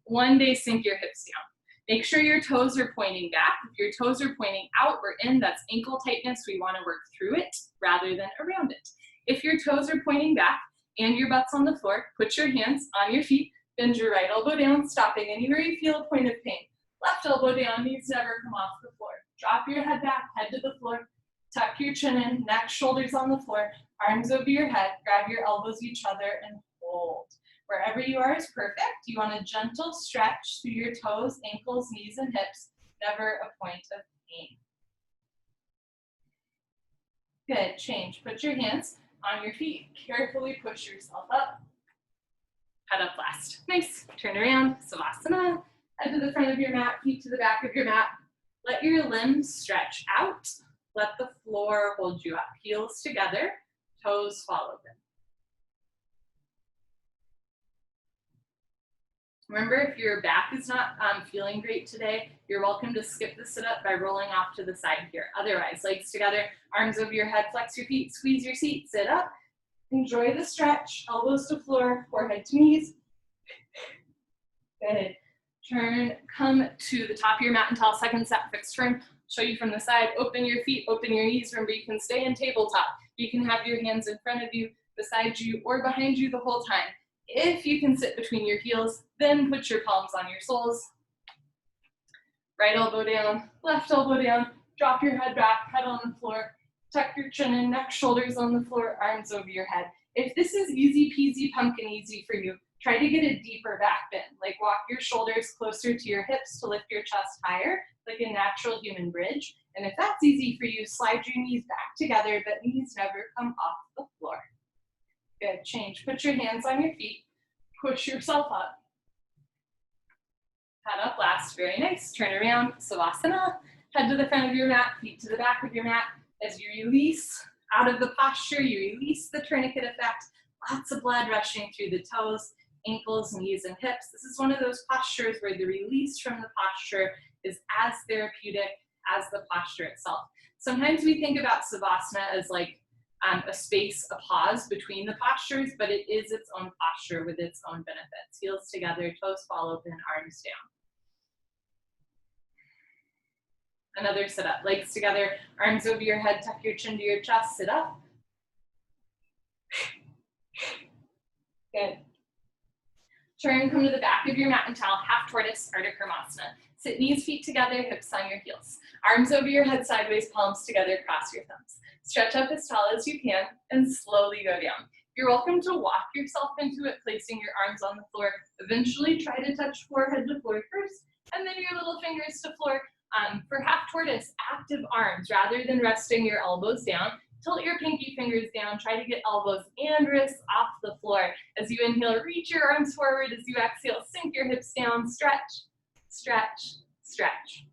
One day, sink your hips down. Make sure your toes are pointing back. If your toes are pointing out or in, that's ankle tightness. We want to work through it rather than around it. If your toes are pointing back and your butt's on the floor, put your hands on your feet, bend your right elbow down, stopping anywhere you feel a point of pain. Left elbow down, knees never come off the floor. Drop your head back, head to the floor. Tuck your chin in, neck, shoulders on the floor, arms over your head, grab your elbows each other and hold. Wherever you are is perfect. You want a gentle stretch through your toes, ankles, knees, and hips, never a point of pain. Good, change. Put your hands on your feet. Carefully push yourself up. Head up last. Nice. Turn around, Savasana. Head to the front of your mat, feet to the back of your mat. Let your limbs stretch out. Let the floor hold you up. Heels together, toes follow them. Remember, if your back is not feeling great today, you're welcome to skip the sit-up by rolling off to the side here. Otherwise, legs together, arms over your head, flex your feet, squeeze your seat, sit up. Enjoy the stretch, elbows to floor, forehead to knees. Good. Turn, come to the top of your mat and tall second set, fixed turn. Show you from the side, open your feet, open your knees. Remember, you can stay in tabletop. You can have your hands in front of you, beside you, or behind you the whole time. If you can sit between your heels, then put your palms on your soles. Right elbow down, left elbow down, drop your head back, head on the floor, tuck your chin in, neck, shoulders on the floor, arms over your head. If this is easy peasy pumpkin easy for you, try to get a deeper back bend, like walk your shoulders closer to your hips to lift your chest higher, like a natural human bridge. And if that's easy for you, slide your knees back together, but knees never come off the floor. Good, change. Put your hands on your feet, push yourself up. Head up last, very nice. Turn around, Savasana. Head to the front of your mat, feet to the back of your mat. As you release out of the posture, you release the tourniquet effect. Lots of blood rushing through the toes, ankles, knees, and hips. This is one of those postures where the release from the posture is as therapeutic as the posture itself. Sometimes we think about Savasana as like a space, a pause between the postures, but it is its own posture with its own benefits. Heels together, toes fall open, arms down. Another sit up, legs together, arms over your head, tuck your chin to your chest, sit up. Good. Turn, come to the back of your mat and towel, half tortoise, Ardha Karmasana. Sit knees, feet together, hips on your heels. Arms over your head sideways, palms together, cross your thumbs. Stretch up as tall as you can and slowly go down. You're welcome to walk yourself into it, placing your arms on the floor. Eventually try to touch forehead to floor first, and then your little fingers to floor. For half tortoise, active arms, rather than resting your elbows down, tilt your pinky fingers down, try to get elbows and wrists off the floor. As you inhale, reach your arms forward. As you exhale, sink your hips down, stretch, stretch, stretch.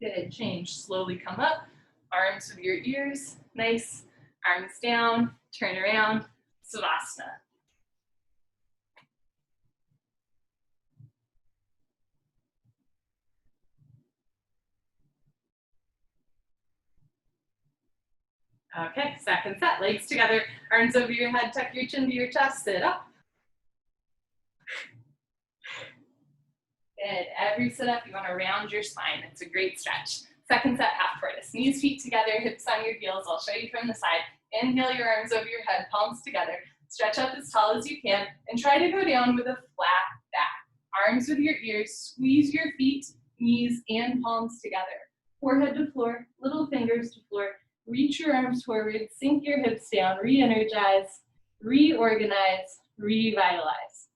Good, change, slowly come up, arms over your ears, nice, arms down, turn around, Savasana. Okay, second set, legs together, arms over your head, tuck your chin to your chest, sit up. Good, every sit up, you wanna round your spine. It's a great stretch. Second set, half tortoise. Knees, feet together, hips on your heels. I'll show you from the side. Inhale your arms over your head, palms together. Stretch up as tall as you can and try to go down with a flat back. Arms with your ears, squeeze your feet, knees, and palms together. Forehead to floor, little fingers to floor. Reach your arms forward, sink your hips down, re-energize, reorganize, revitalize.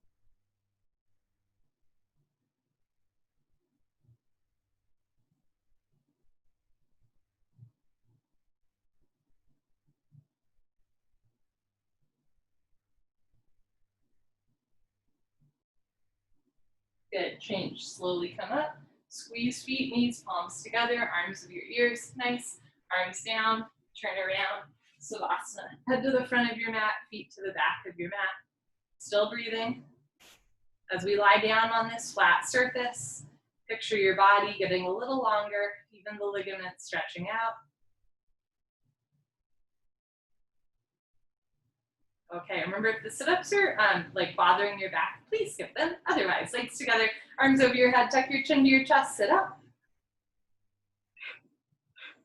Good, change, slowly come up, squeeze feet, knees, palms together, arms with your ears, nice, arms down, turn around, Savasana. Head to the front of your mat, feet to the back of your mat. Still breathing. As we lie down on this flat surface, picture your body getting a little longer, even the ligaments stretching out. Okay, remember if the sit-ups are like bothering your back, please skip them. Otherwise, legs together, arms over your head, tuck your chin to your chest, sit up.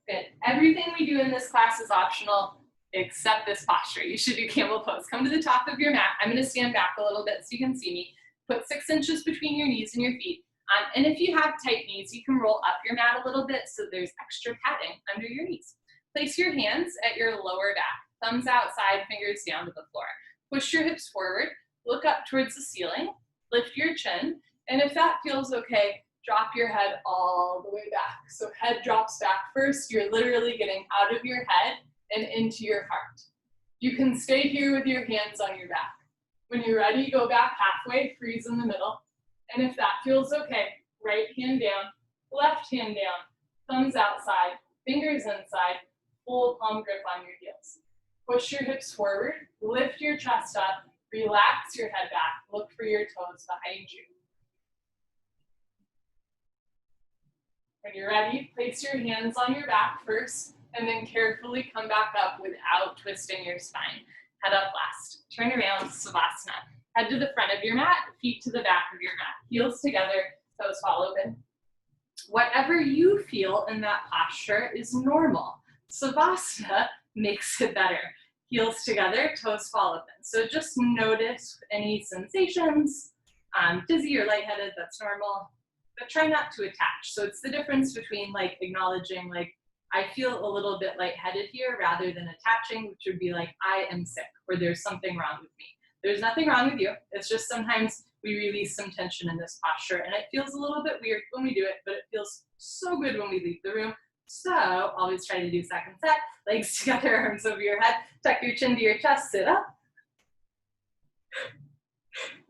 Good. Everything we do in this class is optional except this posture. You should do camel pose. Come to the top of your mat. I'm going to stand back a little bit so you can see me. Put 6 inches between your knees and your feet. And if you have tight knees, you can roll up your mat a little bit so there's extra padding under your knees. Place your hands at your lower back. Thumbs outside, fingers down to the floor. Push your hips forward, look up towards the ceiling, lift your chin, and if that feels okay, drop your head all the way back. So head drops back first, you're literally getting out of your head and into your heart. You can stay here with your hands on your back. When you're ready, go back halfway, freeze in the middle. And if that feels okay, right hand down, left hand down, thumbs outside, fingers inside, full palm grip on your heels. Push your hips forward, lift your chest up, relax your head back, look for your toes behind you. When you're ready, place your hands on your back first, and then carefully come back up without twisting your spine. Head up last. Turn around, Savasana. Head to the front of your mat, feet to the back of your mat. Heels together, toes fall open. Whatever you feel in that posture is normal. Savasana makes it better. Heels together, toes fall open. So just notice any sensations, dizzy or lightheaded, that's normal, but try not to attach. So it's the difference between like acknowledging like, I feel a little bit lightheaded here rather than attaching, which would be like, I am sick or there's something wrong with me. There's nothing wrong with you. It's just sometimes we release some tension in this posture and it feels a little bit weird when we do it, but it feels so good when we leave the room. So always try to do second set, legs together, arms over your head, tuck your chin to your chest, sit up.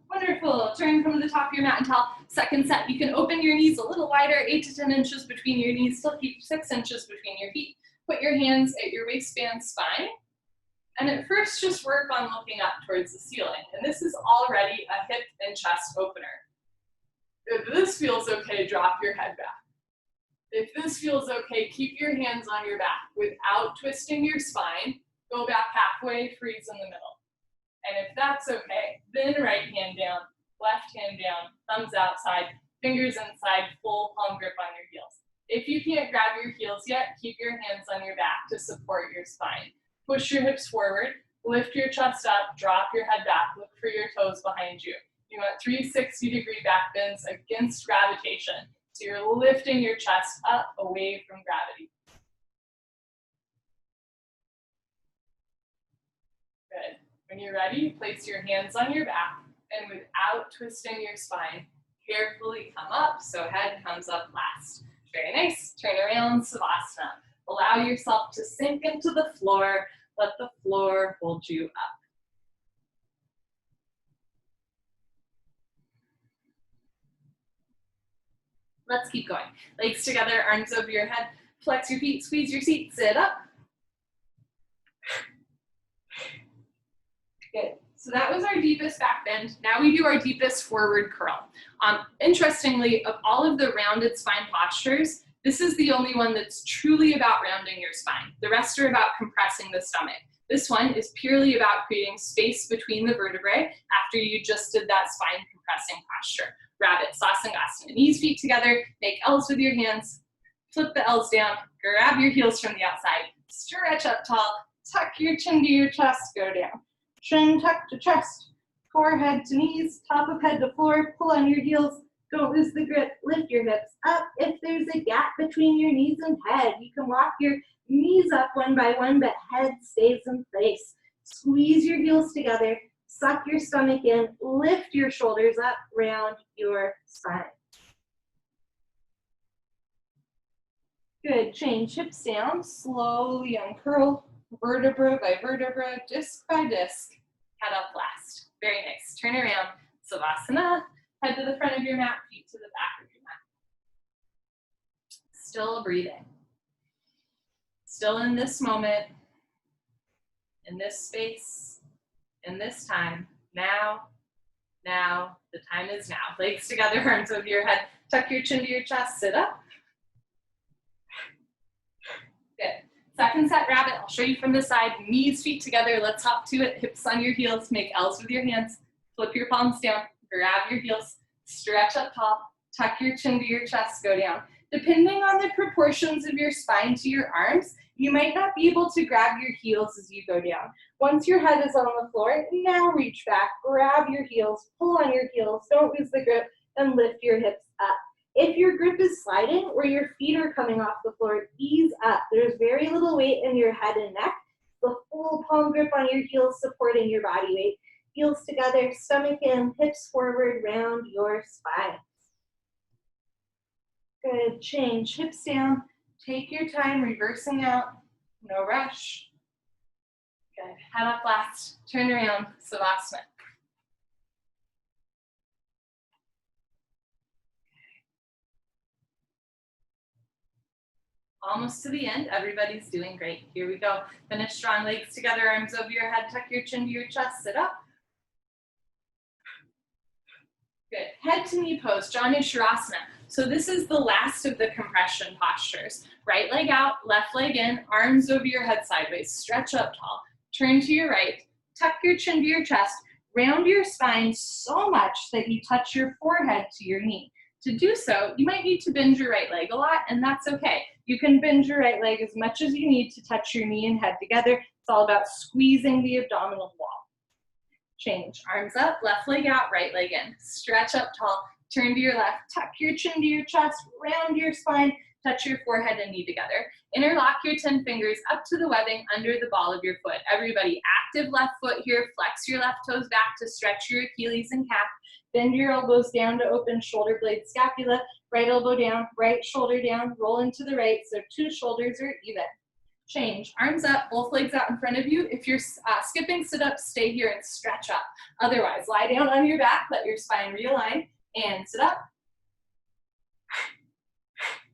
Wonderful. Turn from the top of your mat and tall. Second set, you can open your knees a little wider, 8 to 10 inches between your knees, still keep 6 inches between your feet. Put your hands at your waistband spine. And at first, just work on looking up towards the ceiling. And this is already a hip and chest opener. If this feels okay, drop your head back. If this feels okay, keep your hands on your back without twisting your spine. Go back halfway, freeze in the middle. And if that's okay, then right hand down, left hand down, thumbs outside, fingers inside, full palm grip on your heels. If you can't grab your heels yet, keep your hands on your back to support your spine. Push your hips forward, lift your chest up, drop your head back, look for your toes behind you. You want 360-degree back bends against gravitation. So you're lifting your chest up away from gravity. Good. When you're ready, place your hands on your back and without twisting your spine, carefully come up so head comes up last. Very nice. Turn around, Savasana. Allow yourself to sink into the floor. Let the floor hold you up. Let's keep going. Legs together, arms over your head. Flex your feet, squeeze your seat, sit up. Good. So that was our deepest back bend. Now we do our deepest forward curl. Interestingly, of all of the rounded spine postures, this is the only one that's truly about rounding your spine. The rest are about compressing the stomach. This one is purely about creating space between the vertebrae after you just did that spine compressing posture. Rabbit, Sasangasana. Knees, feet together, make L's with your hands, flip the L's down, grab your heels from the outside, stretch up tall, tuck your chin to your chest, go down. Chin tuck to chest, forehead to knees, top of head to floor, pull on your heels, don't lose the grip, lift your hips up. If there's a gap between your knees and head, you can walk your knees up one by one, but head stays in place. Squeeze your heels together, suck your stomach in, lift your shoulders up, round your spine. Good, change hips down, slowly uncurl, vertebra by vertebra, disc by disc, head up last. Very nice, turn around, Savasana, head to the front of your mat, feet to the back of your mat. Still breathing. Still in this moment, in this space, in this time, now, the time is now. Legs together, arms over your head, tuck your chin to your chest, sit up. Good. Second set rabbit, I'll show you from the side. Knees, feet together, let's hop to it. Hips on your heels, make L's with your hands. Flip your palms down, grab your heels, stretch up tall, tuck your chin to your chest, go down. Depending on the proportions of your spine to your arms, you might not be able to grab your heels as you go down. Once your head is on the floor, now reach back, grab your heels, pull on your heels, don't lose the grip, and lift your hips up. If your grip is sliding or your feet are coming off the floor, ease up. There's very little weight in your head and neck. The full palm grip on your heels supporting your body weight. Heels together, stomach in, hips forward, round your spine. Good, change, hips down. Take your time, reversing out, no rush. Good, head up last, turn around, Savasana. Almost to the end, everybody's doing great. Here we go. Finish strong, legs together, arms over your head, tuck your chin to your chest, sit up. Good, head to knee pose, Janushirasana. So this is the last of the compression postures. Right leg out, left leg in, arms over your head sideways, stretch up tall. Turn to your right, tuck your chin to your chest, round your spine so much that you touch your forehead to your knee. To do so, you might need to bend your right leg a lot, and that's okay. You can bend your right leg as much as you need to touch your knee and head together. It's all about squeezing the abdominal wall. Change, arms up, left leg out, right leg in. Stretch up tall, turn to your left, tuck your chin to your chest, round your spine, touch your forehead and knee together. Interlock your 10 fingers up to the webbing under the ball of your foot. Everybody, active left foot here, flex your left toes back to stretch your Achilles and calf. Bend your elbows down to open shoulder blade scapula, right elbow down, right shoulder down, roll into the right so two shoulders are even. Change, arms up, both legs out in front of you. If you're skipping sit-up, stay here and stretch up. Otherwise, lie down on your back, let your spine realign, and sit up.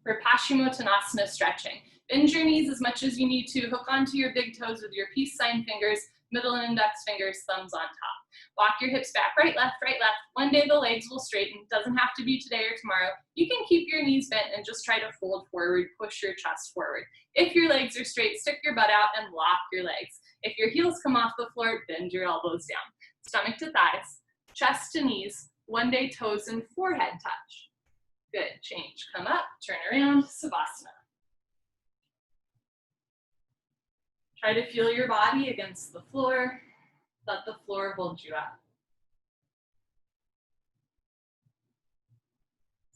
For Paschimottanasana stretching. Bend your knees as much as you need to. Hook onto your big toes with your peace sign fingers, middle and index fingers, thumbs on top. Walk your hips back, right, left, right, left. One day the legs will straighten. Doesn't have to be today or tomorrow. You can keep your knees bent and just try to fold forward, push your chest forward. If your legs are straight, stick your butt out and lock your legs. If your heels come off the floor, bend your elbows down. Stomach to thighs, chest to knees. One day toes and forehead touch. Good, change, come up, turn around, Savasana. Try to feel your body against the floor. Let the floor hold you up.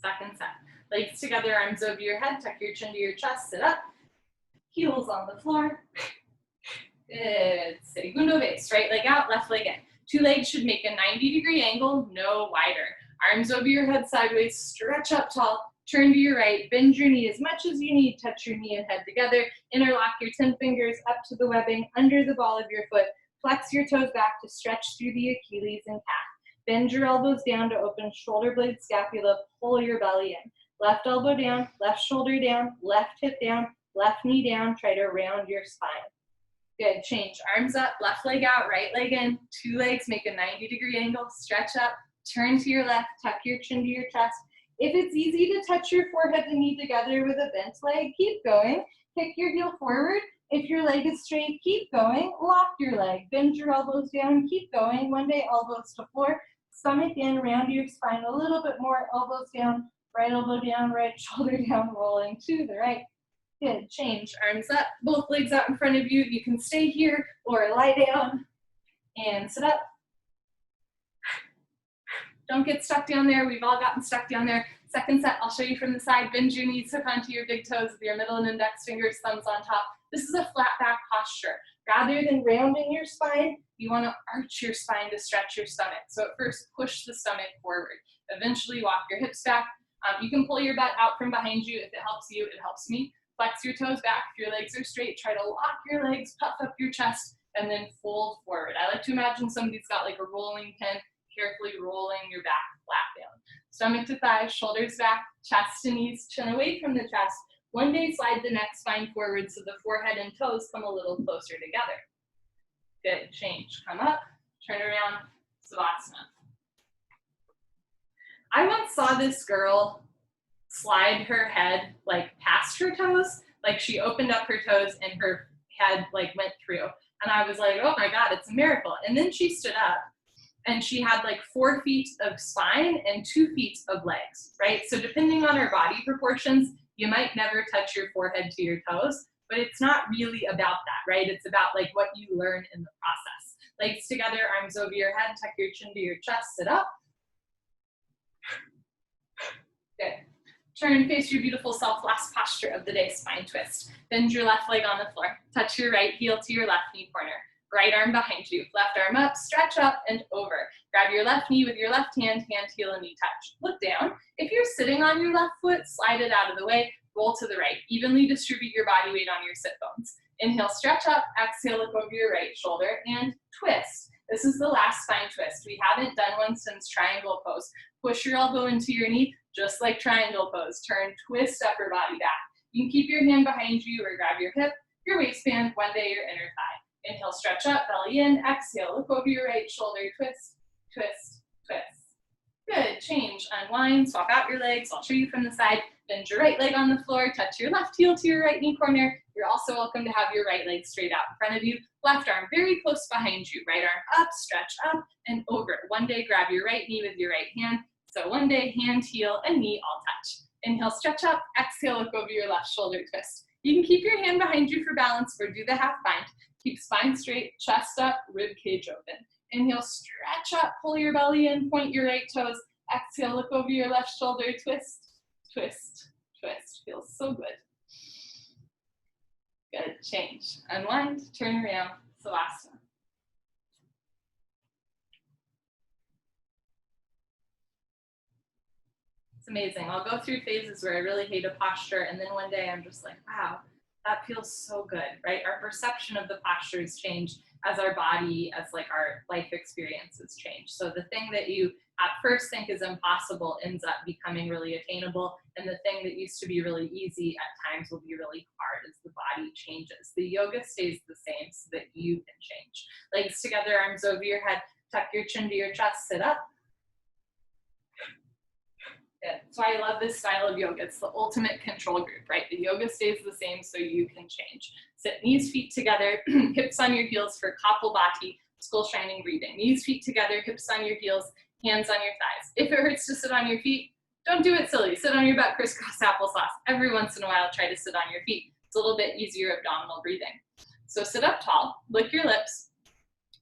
Second set. Legs together, arms over your head, tuck your chin to your chest, sit up. Heels on the floor. Good. Segundo base. Right leg out, left leg in. Two legs should make a 90-degree angle, no wider. Arms over your head sideways, stretch up tall, turn to your right, bend your knee as much as you need, touch your knee and head together, interlock your 10 fingers up to the webbing under the ball of your foot, flex your toes back to stretch through the Achilles and calf. Bend your elbows down to open shoulder blade scapula, pull your belly in. Left elbow down, left shoulder down, left hip down, left knee down, try to round your spine. Good, change, arms up, left leg out, right leg in, two legs, make a 90-degree angle, stretch up, turn to your left, tuck your chin to your chest. If it's easy to touch your forehead and knee together with a bent leg, keep going. Kick your heel forward. If your leg is straight, keep going. Lock your leg. Bend your elbows down. Keep going. One day, elbows to floor. Stomach in, round your spine a little bit more. Elbows down, right elbow down, right shoulder down, rolling to the right. Good, change, arms up, both legs out in front of you. You can stay here or lie down and sit up. Don't get stuck down there. We've all gotten stuck down there. Second set, I'll show you from the side. Bend your knees, hook onto your big toes with your middle and index fingers, thumbs on top. This is a flat back posture. Rather than rounding your spine, you want to arch your spine to stretch your stomach. So at first, push the stomach forward. Eventually, walk your hips back. You can pull your butt out from behind you. If it helps you, it helps me. Flex your toes back. If your legs are straight, try to lock your legs, puff up your chest, and then fold forward. I like to imagine somebody's got like a rolling pin, carefully rolling your back flat down. Stomach to thighs, shoulders back, chest to knees, chin away from the chest. One day, slide the neck spine forward so the forehead and toes come a little closer together. Good, change, come up, turn around, Savasana. I once saw this girl slide her head like past her toes, Like she opened up her toes and her head like went through. And I was like, oh my God, it's a miracle. And then she stood up and she had like 4 feet of spine and 2 feet of legs, right? So depending on her body proportions, you might never touch your forehead to your toes, but it's not really about that, right? It's about like what you learn in the process. Legs together, arms over your head, tuck your chin to your chest, sit up. Good. Turn and face your beautiful self, last posture of the day, spine twist. Bend your left leg on the floor. Touch your right heel to your left knee corner. Right arm behind you. Left arm up, stretch up and over. Grab your left knee with your left hand, hand, heel, and knee touch. Look down. If you're sitting on your left foot, slide it out of the way, roll to the right. Evenly distribute your body weight on your sit bones. Inhale, stretch up. Exhale, look over your right shoulder and twist. This is the last spine twist. We haven't done one since triangle pose. Push your elbow into your knee, just like triangle pose. Turn, twist upper body back. You can keep your hand behind you or grab your hip, your waistband, one day your inner thigh. Inhale, stretch up, belly in. Exhale, look over your right shoulder, twist, twist, twist. Good, change, unwind, swap out your legs. I'll show you from the side. Bend your right leg on the floor, touch your left heel to your right knee corner. You're also welcome to have your right leg straight out in front of you. Left arm very close behind you. Right arm up, stretch up and over. One day, grab your right knee with your right hand. So one day, hand, heel, and knee all touch. Inhale, stretch up. Exhale, look over your left shoulder, twist. You can keep your hand behind you for balance or do the half bind. Keep spine straight, chest up, rib cage open. Inhale, stretch up, pull your belly in, point your right toes. Exhale, look over your left shoulder, twist, twist, twist. Feels so good. Good, change. Unwind, turn around, Savasana. It's amazing. I'll go through phases where I really hate a posture, and then one day I'm just like, wow, that feels so good, right? Our perception of the postures change as our body, as like our life experiences change. So the thing that you at first think is impossible ends up becoming really attainable, and the thing that used to be really easy at times will be really hard as the body changes. The yoga stays the same so that you can change. Legs together, arms over your head, tuck your chin to your chest, sit up. That's why I love this style of yoga. It's the ultimate control group, right? The yoga stays the same so you can change. Sit knees, feet together, hips on your heels for Kapalbhati, skull shining breathing. Knees, feet together, hips on your heels, hands on your thighs. If it hurts to sit on your feet, don't do it silly. Sit on your butt, crisscross applesauce. Every once in a while, try to sit on your feet. It's a little bit easier abdominal breathing. So sit up tall, lick your lips,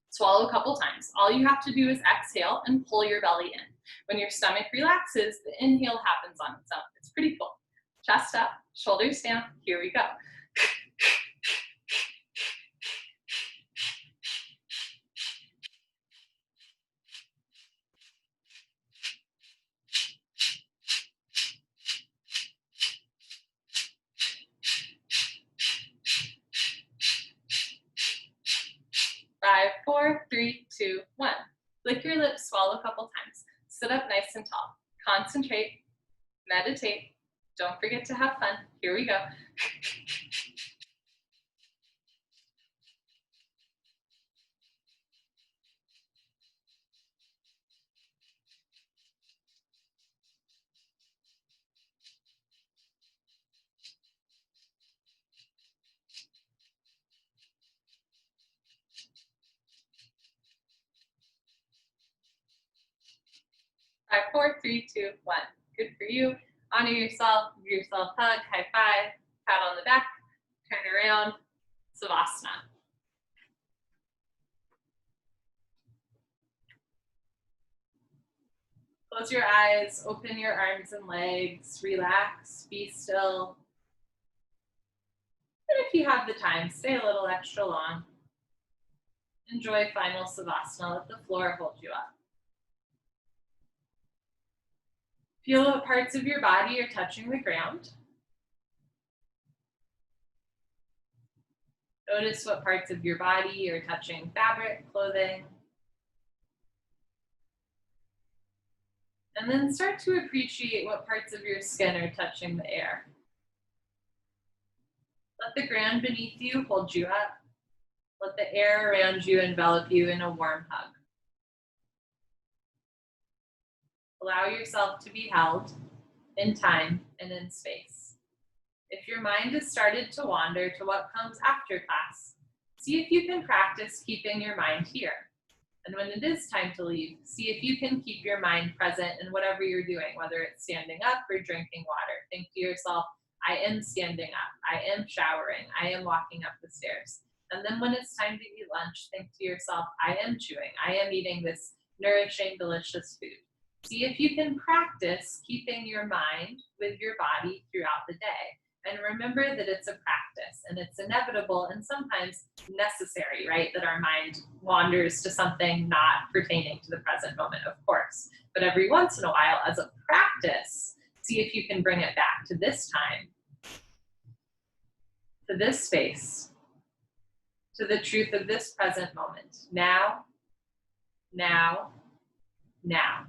swallow a couple times. All you have to do is exhale and pull your belly in. When your stomach relaxes, the inhale happens on its own. It's pretty cool. Chest up, shoulders down. Here we go. 5, 4, 3, 2, 1. Lick your lips, swallow a couple times. Sit up nice and tall. Concentrate, meditate. Don't forget to have fun. Here we go. Five, 4, 3, 2, 1. Good for you. Honor yourself, give yourself a hug, high five, pat on the back, turn around, Savasana. Close your eyes, open your arms and legs, relax, be still. And if you have the time, stay a little extra long. Enjoy final Savasana, let the floor hold you up. Feel what parts of your body are touching the ground. Notice what parts of your body are touching fabric, clothing. And then start to appreciate what parts of your skin are touching the air. Let the ground beneath you hold you up. Let the air around you envelop you in a warm hug. Allow yourself to be held in time and in space. If your mind has started to wander to what comes after class, see if you can practice keeping your mind here. And when it is time to leave, see if you can keep your mind present in whatever you're doing, whether it's standing up or drinking water. Think to yourself, I am standing up, I am showering, I am walking up the stairs. And then when it's time to eat lunch, think to yourself, I am chewing, I am eating this nourishing, delicious food. See if you can practice keeping your mind with your body throughout the day. And remember that it's a practice and it's inevitable and sometimes necessary, right? That our mind wanders to something not pertaining to the present moment, of course. But every once in a while, as a practice, see if you can bring it back to this time, to this space, to the truth of this present moment. Now, now, now.